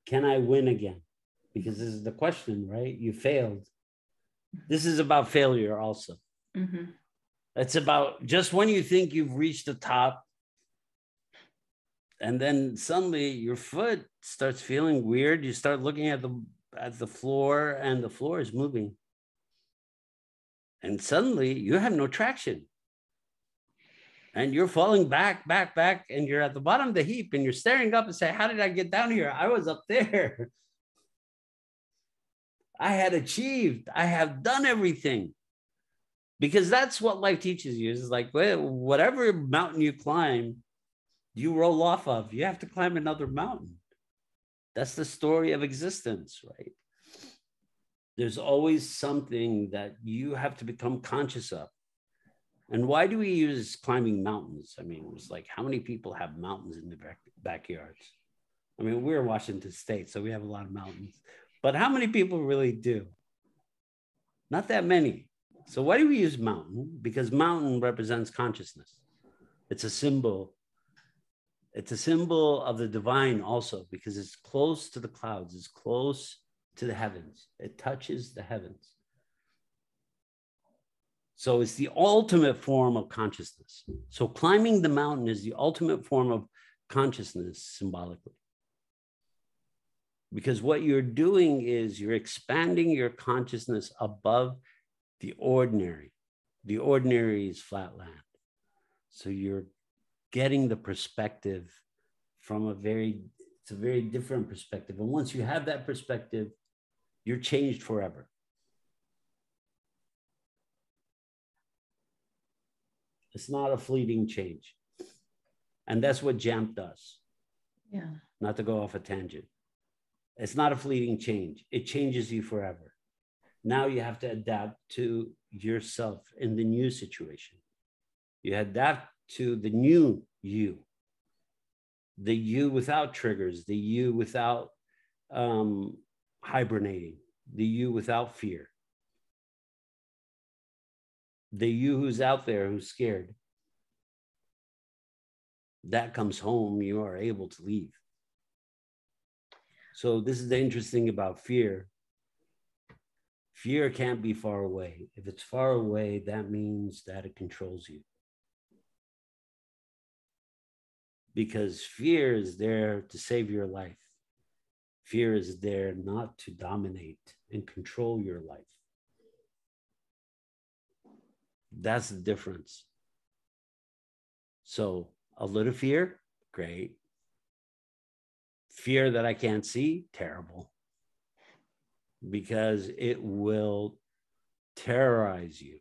Can I win again? Because this is the question, right? You failed. This is about failure also. Mm-hmm. It's about just when you think you've reached the top, and then suddenly your foot starts feeling weird. You start looking at the floor, and the floor is moving. And suddenly you have no traction. And you're falling back, and you're at the bottom of the heap, and you're staring up and say, how did I get down here? I was up there. I had achieved. I have done everything. Because that's what life teaches you. It's like, whatever mountain you climb, you roll off of. You have to climb another mountain. That's the story of existence, right? There's always something that you have to become conscious of. And why do we use climbing mountains? I mean, it's like, how many people have mountains in their backyards? I mean, we're Washington State, so we have a lot of mountains. But how many people really do? Not that many. So why do we use mountain? Because mountain represents consciousness. It's a symbol. It's a symbol of the divine also, because it's close to the clouds. It's close to the heavens. It touches the heavens. So it's the ultimate form of consciousness. So climbing the mountain is the ultimate form of consciousness symbolically. Because what you're doing is you're expanding your consciousness above the ordinary. The ordinary is flat land. So you're getting the perspective from it's a very different perspective. And once you have that perspective, you're changed forever. It's not a fleeting change. And that's what JAMP does. Yeah. Not to go off a tangent. It's not a fleeting change. It changes you forever. Now you have to adapt to yourself in the new situation. You adapt to the new you. The you without triggers, the you without hibernating, the you without fear. The you who's out there, who's scared. That comes home, you are able to leave. So this is the interesting thing about fear. Fear can't be far away. If it's far away, that means that it controls you. Because fear is there to save your life. Fear is there not to dominate and control your life. That's the difference. So a little fear, great. Fear that I can't see, terrible. Because it will terrorize you.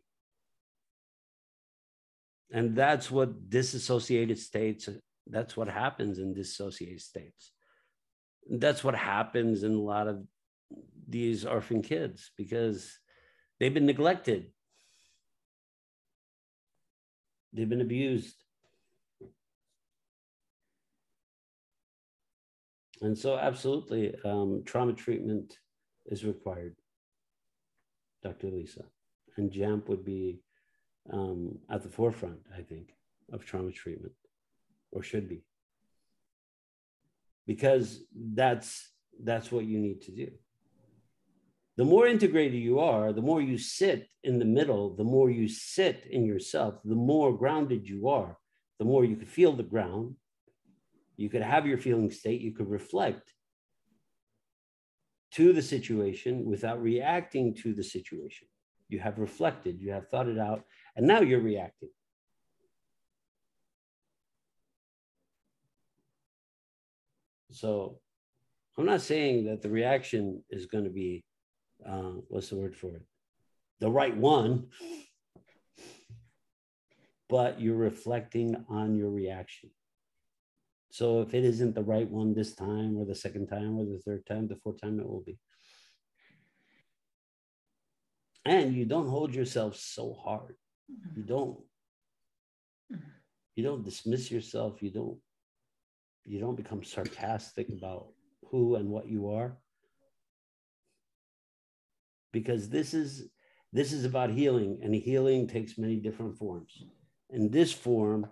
And that's what disassociated states, that's what happens in dissociated states. That's what happens in a lot of these orphan kids because they've been neglected. They've been abused. And so absolutely, trauma treatment is required, Dr. Lisa. And JAMP would be at the forefront, I think, of trauma treatment, or should be. Because that's what you need to do. The more integrated you are, the more you sit in the middle, the more you sit in yourself, the more grounded you are, the more you could feel the ground. You could have your feeling state, you could reflect to the situation without reacting to the situation. You have reflected, you have thought it out, and now you're reacting. So I'm not saying that the reaction is going to be, what's the word for it? The right one, but you're reflecting on your reaction. So if it isn't the right one this time, or the second time, or the third time, the fourth time, it will be. And you don't hold yourself so hard. You don't dismiss yourself. You don't become sarcastic about who and what you are. Because this is about healing, and healing takes many different forms. In this form,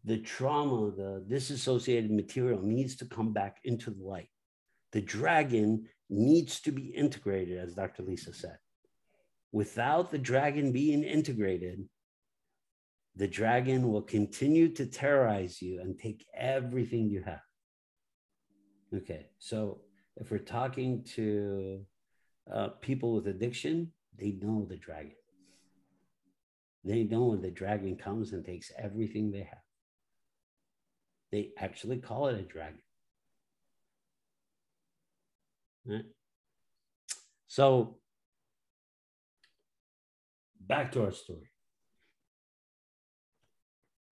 the trauma, the disassociated material needs to come back into the light. The dragon needs to be integrated, as Dr. Lisa said. Without the dragon being integrated, the dragon will continue to terrorize you and take everything you have. Okay, so if we're talking to people with addiction, they know the dragon. They know when the dragon comes and takes everything they have. They actually call it a dragon. Right? So, back to our story.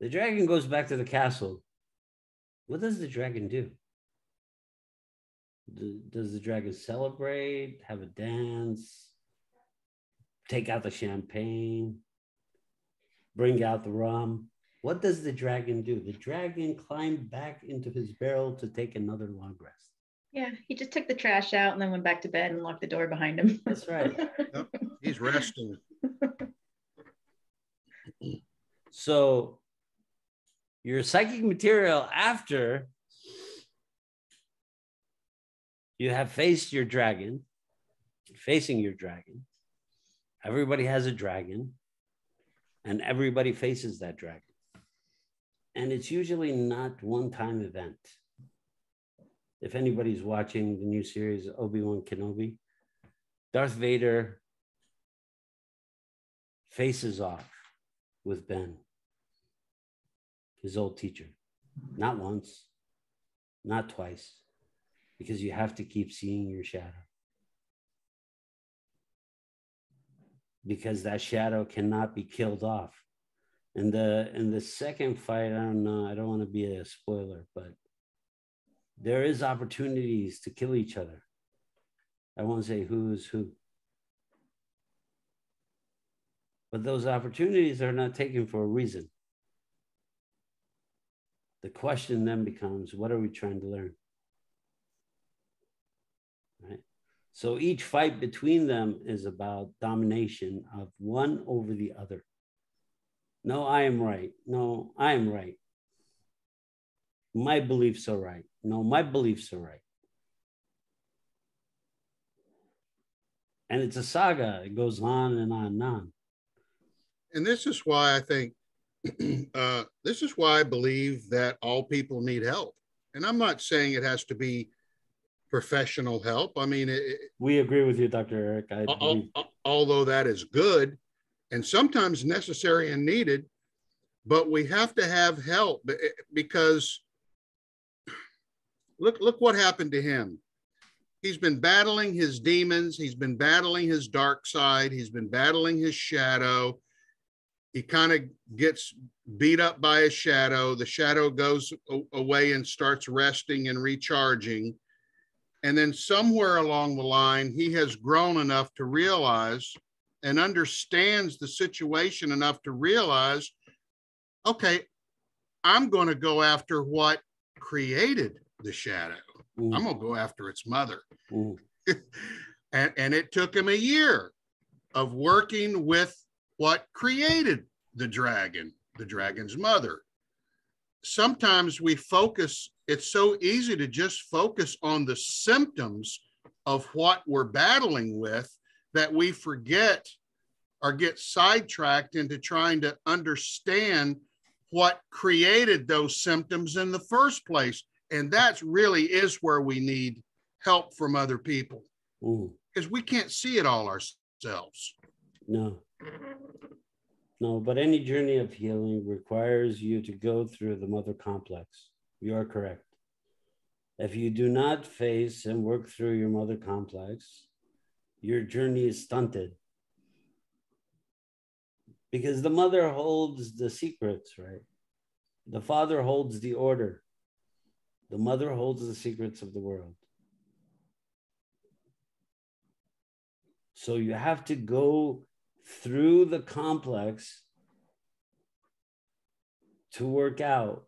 The dragon goes back to the castle. What does the dragon do? Does the dragon celebrate, have a dance, take out the champagne, bring out the rum? What does the dragon do? The dragon climbed back into his barrel to take another long rest. Yeah, he just took the trash out and then went back to bed and locked the door behind him. That's right. Yep. He's resting. So your psychic material, after you have faced your dragon, facing your dragon, everybody has a dragon, and everybody faces that dragon. And it's usually not one-time event. If anybody's watching the new series, Obi-Wan Kenobi, Darth Vader faces off with Ben, his old teacher. Not once, not twice, because you have to keep seeing your shadow. Because that shadow cannot be killed off. In the second fight, I don't know, I don't want to be a spoiler, but there is opportunities to kill each other. I won't say who is who. But those opportunities are not taken for a reason. The question then becomes, what are we trying to learn? Right? So each fight between them is about domination of one over the other. No, I am right. No, I am right. My beliefs are right. No, my beliefs are right. And it's a saga. It goes on and on and on. And this is why I think, this is why I believe that all people need help. And I'm not saying it has to be professional help. I mean, we agree with you, Dr. Eric. Although that is good and sometimes necessary and needed, but we have to have help because look what happened to him. He's been battling his demons. He's been battling his dark side. He's been battling his shadow. He kind of gets beat up by his shadow. The shadow goes away and starts resting and recharging. And then somewhere along the line, he has grown enough to realize and understands the situation enough to realize, okay, I'm going to go after what created the shadow. I'm going to go after its mother. And it took him a year of working with what created the dragon's mother. Sometimes we focus, it's so easy to just focus on the symptoms of what we're battling with that we forget or get sidetracked into trying to understand what created those symptoms in the first place. And that really is where we need help from other people because we can't see it all ourselves. No. No, but any journey of healing requires you to go through the mother complex. You are correct. If you do not face and work through your mother complex, your journey is stunted. Because the mother holds the secrets, right? The father holds the order. The mother holds the secrets of the world. So you have to go through the complex to work out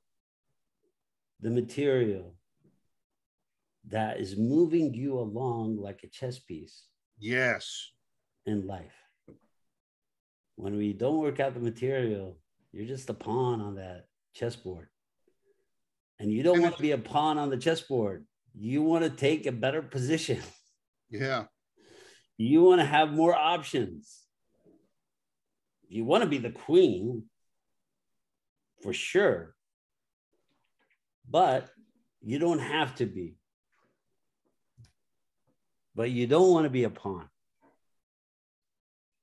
the material that is moving you along like a chess piece. Yes. In life. When we don't work out the material, you're just a pawn on that chessboard. And you don't want to be a pawn on the chessboard. You want to take a better position. Yeah. You want to have more options. You want to be the queen, for sure. But you don't have to be. But you don't want to be a pawn.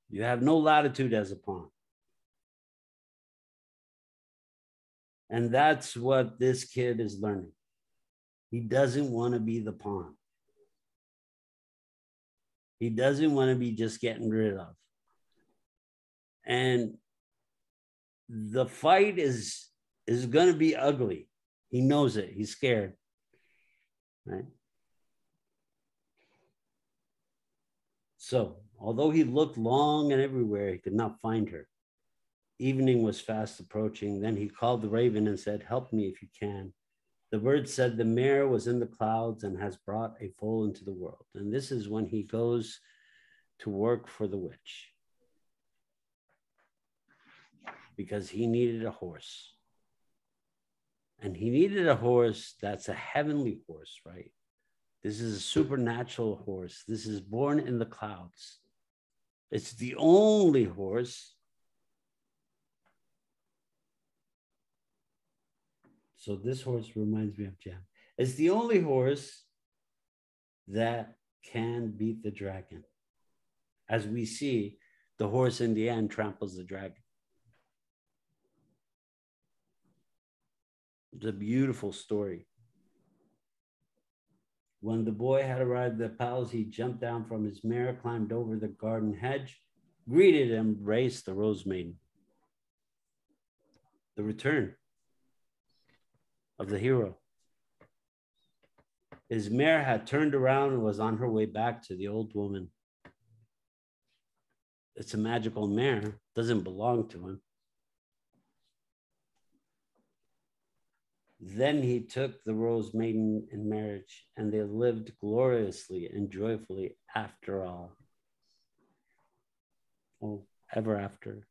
You have no latitude as a pawn. And that's what this kid is learning. He doesn't want to be the pawn. He doesn't want to be just getting rid of. And the fight is going to be ugly. He knows it. He's scared. Right? So, although he looked long and everywhere, he could not find her. Evening was fast approaching. Then he called the raven and said, "Help me if you can." The bird said, "The mare was in the clouds and has brought a foal into the world." And this is when he goes to work for the witch. Because he needed a horse. And he needed a horse that's a heavenly horse, right? This is a supernatural horse. This is born in the clouds. It's the only horse. So this horse reminds me of Jam. It's the only horse that can beat the dragon. As we see, the horse in the end tramples the dragon. It's a beautiful story. When the boy had arrived at the palace, he jumped down from his mare, climbed over the garden hedge, greeted and embraced the Rose Maiden. The return of the hero. His mare had turned around and was on her way back to the old woman. It's a magical mare, doesn't belong to him. Then he took the Rose Maiden in marriage, and they lived gloriously and joyfully after all. Oh, ever after.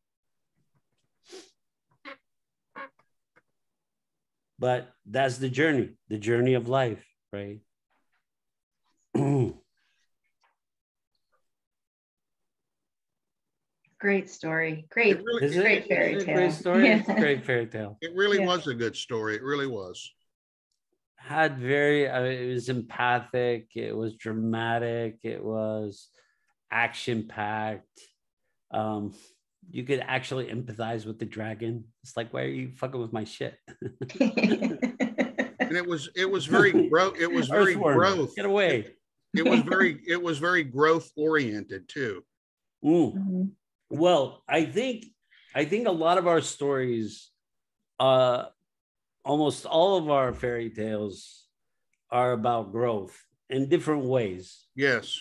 But that's the journey of life, right? Great story. Great, great fairy tale. Great story. Yeah. It's a great fairy tale. It really was a good story. It really was. Had it was empathic. It was dramatic. It was action-packed. You could actually empathize with the dragon. It's like, why are you fucking with my shit? And it was very growth. It was very growth. Get away. It was very growth oriented too. Mm-hmm. Well, I think a lot of our stories, almost all of our fairy tales are about growth in different ways. Yes.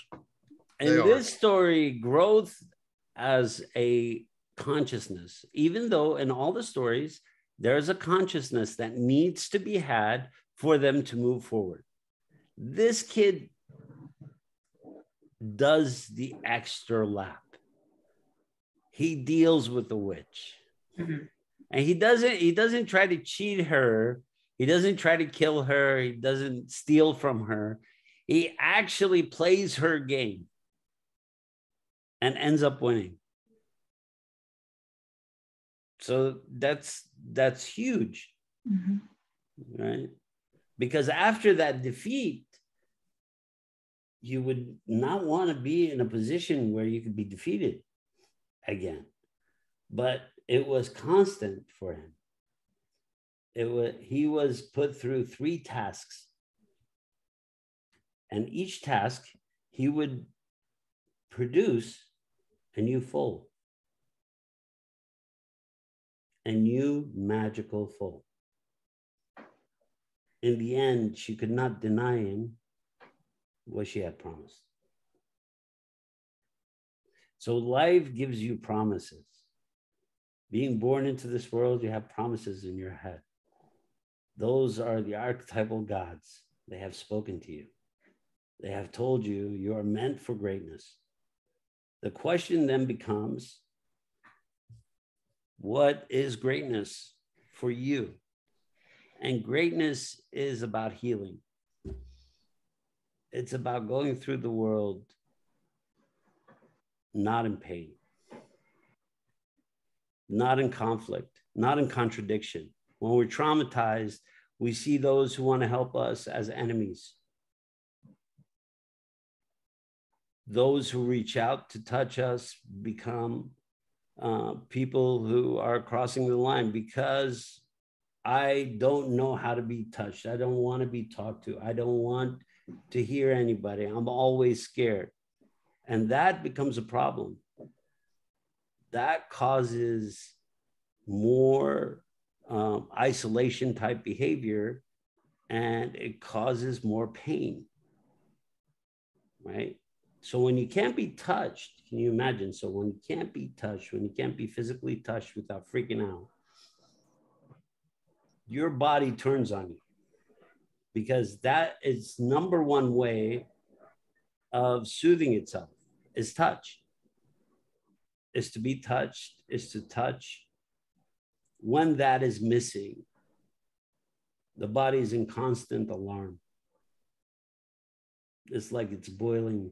In this story, growth as a consciousness, even though in all the stories, there's a consciousness that needs to be had for them to move forward. This kid does the extra lap. He deals with the witch. Mm-hmm. And he doesn't try to cheat her. He doesn't try to kill her. He doesn't steal from her. He actually plays her game and ends up winning. So that's huge, mm-hmm. Right? Because after that defeat, you would not want to be in a position where you could be defeated. again. But it was constant for him. He was put through 3 tasks. And each task, he would produce a new foal, a new magical foal. In the end, she could not deny him what she had promised. So life gives you promises. Being born into this world, you have promises in your head. Those are the archetypal gods. They have spoken to you. They have told you you are meant for greatness. The question then becomes, what is greatness for you? And greatness is about healing. It's about going through the world not in pain, not in conflict, not in contradiction. When we're traumatized, we see those who want to help us as enemies. Those who reach out to touch us become people who are crossing the line because I don't know how to be touched. I don't want to be talked to. I don't want to hear anybody. I'm always scared. And that becomes a problem. That causes more isolation type behavior, and it causes more pain, right? So when you can't be touched, can you imagine? So when you can't be touched, when you can't be physically touched without freaking out, your body turns on you, because that is number one way of soothing itself, is touch, is to be touched, is to touch. When that is missing, the body is in constant alarm. It's like it's boiling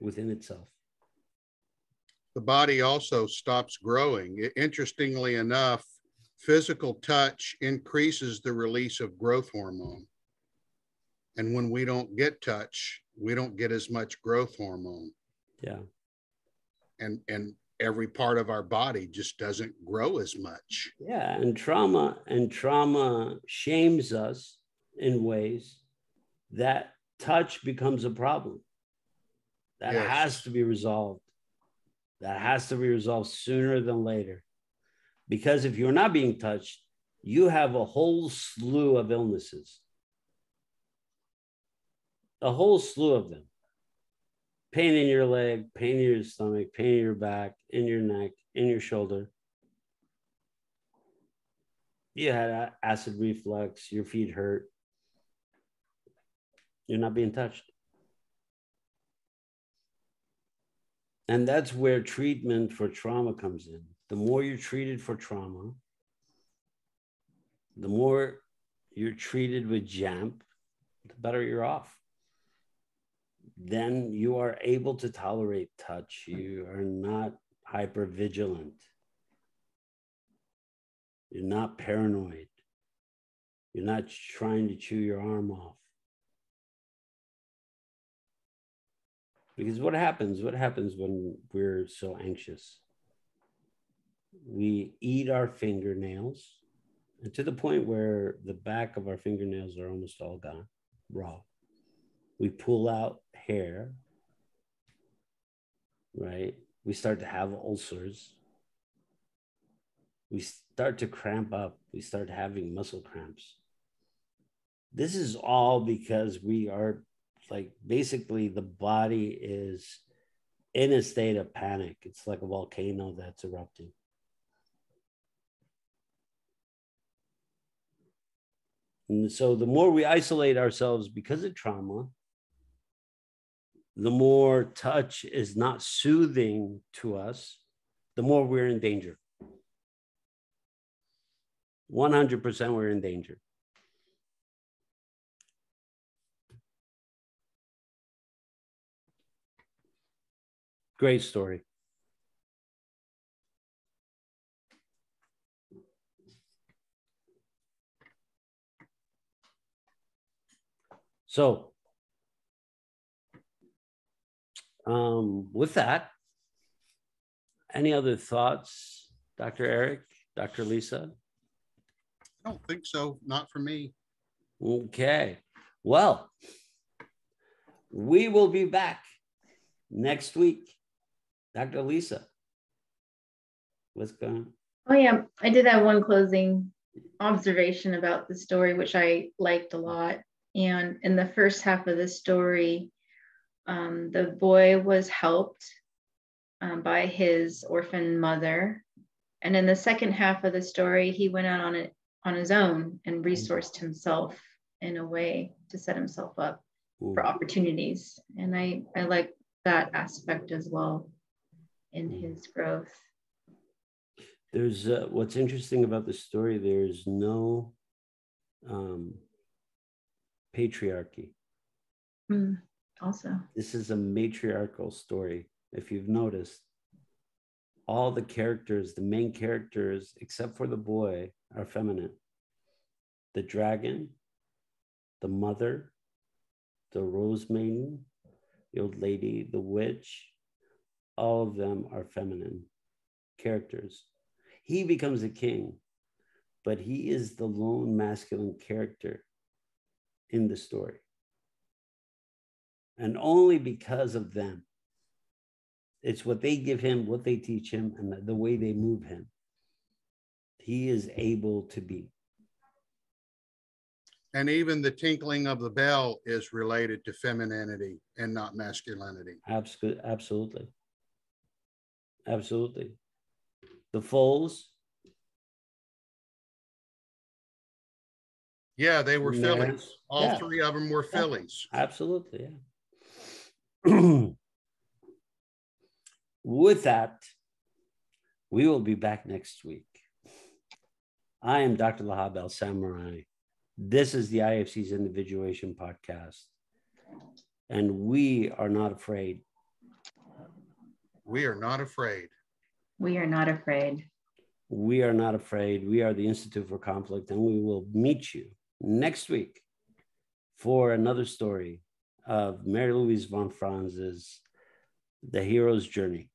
within itself. The body also stops growing. Interestingly enough, physical touch increases the release of growth hormone. And when we don't get touch, we don't get as much growth hormone. Yeah. And every part of our body just doesn't grow as much. Yeah, and trauma shames us in ways that touch becomes a problem. That Yes. has to be resolved. That has to be resolved sooner than later. Because if you're not being touched, you have a whole slew of illnesses. A whole slew of them. Pain in your leg, pain in your stomach, pain in your back, in your neck, in your shoulder. You had acid reflux, your feet hurt. You're not being touched. And that's where treatment for trauma comes in. The more you're treated for trauma, the more you're treated with JAMP, the better you're off. Then you are able to tolerate touch. You are not hypervigilant. You're not paranoid. You're not trying to chew your arm off. Because what happens when we're so anxious? We eat our fingernails, and to the point where the back of our fingernails are almost all gone, raw. We pull out hair, right? We start to have ulcers. We start to cramp up. We start having muscle cramps. This is all because we are basically the body is in a state of panic. It's like a volcano that's erupting. And so the more we isolate ourselves because of trauma, the more touch is not soothing to us, the more we're in danger. 100% we're in danger. Great story. So, with that, Any other thoughts, Dr. Eric, Dr. Lisa? I don't think so. Not for me. Okay. Well, we will be back next week. Dr. Lisa, what's going on? Oh yeah, I did have one closing observation about the story, which I liked a lot. And in the first half of the story, the boy was helped by his orphan mother. And in the second half of the story, he went out on it on his own and resourced himself in a way to set himself up for opportunities. And I like that aspect as well in his growth. There's what's interesting about the story, there's no patriarchy. Also, this is a matriarchal story. If you've noticed, all the characters, the main characters, except for the boy, are feminine. The dragon, the mother, the Rose Maiden, the old lady, the witch, all of them are feminine characters. He becomes a king, but he is the lone masculine character in the story. And only because of them. It's what they give him, what they teach him, and the way they move him. He is able to be. And even the tinkling of the bell is related to femininity and not masculinity. Absolutely. Absolutely. The foals. Yeah, they were fillies. All yeah. three of them were fillies. Absolutely, yeah. With that, we will be back next week. I am Dr. Lahab Al-Samarrai. This is the IFC's Individuation podcast. And we are not afraid. We are not afraid. We are not afraid. We are not afraid. We are the Institute for Conflict, and we will meet you next week for another story of Mary Louise von Franz's The Hero's Journey.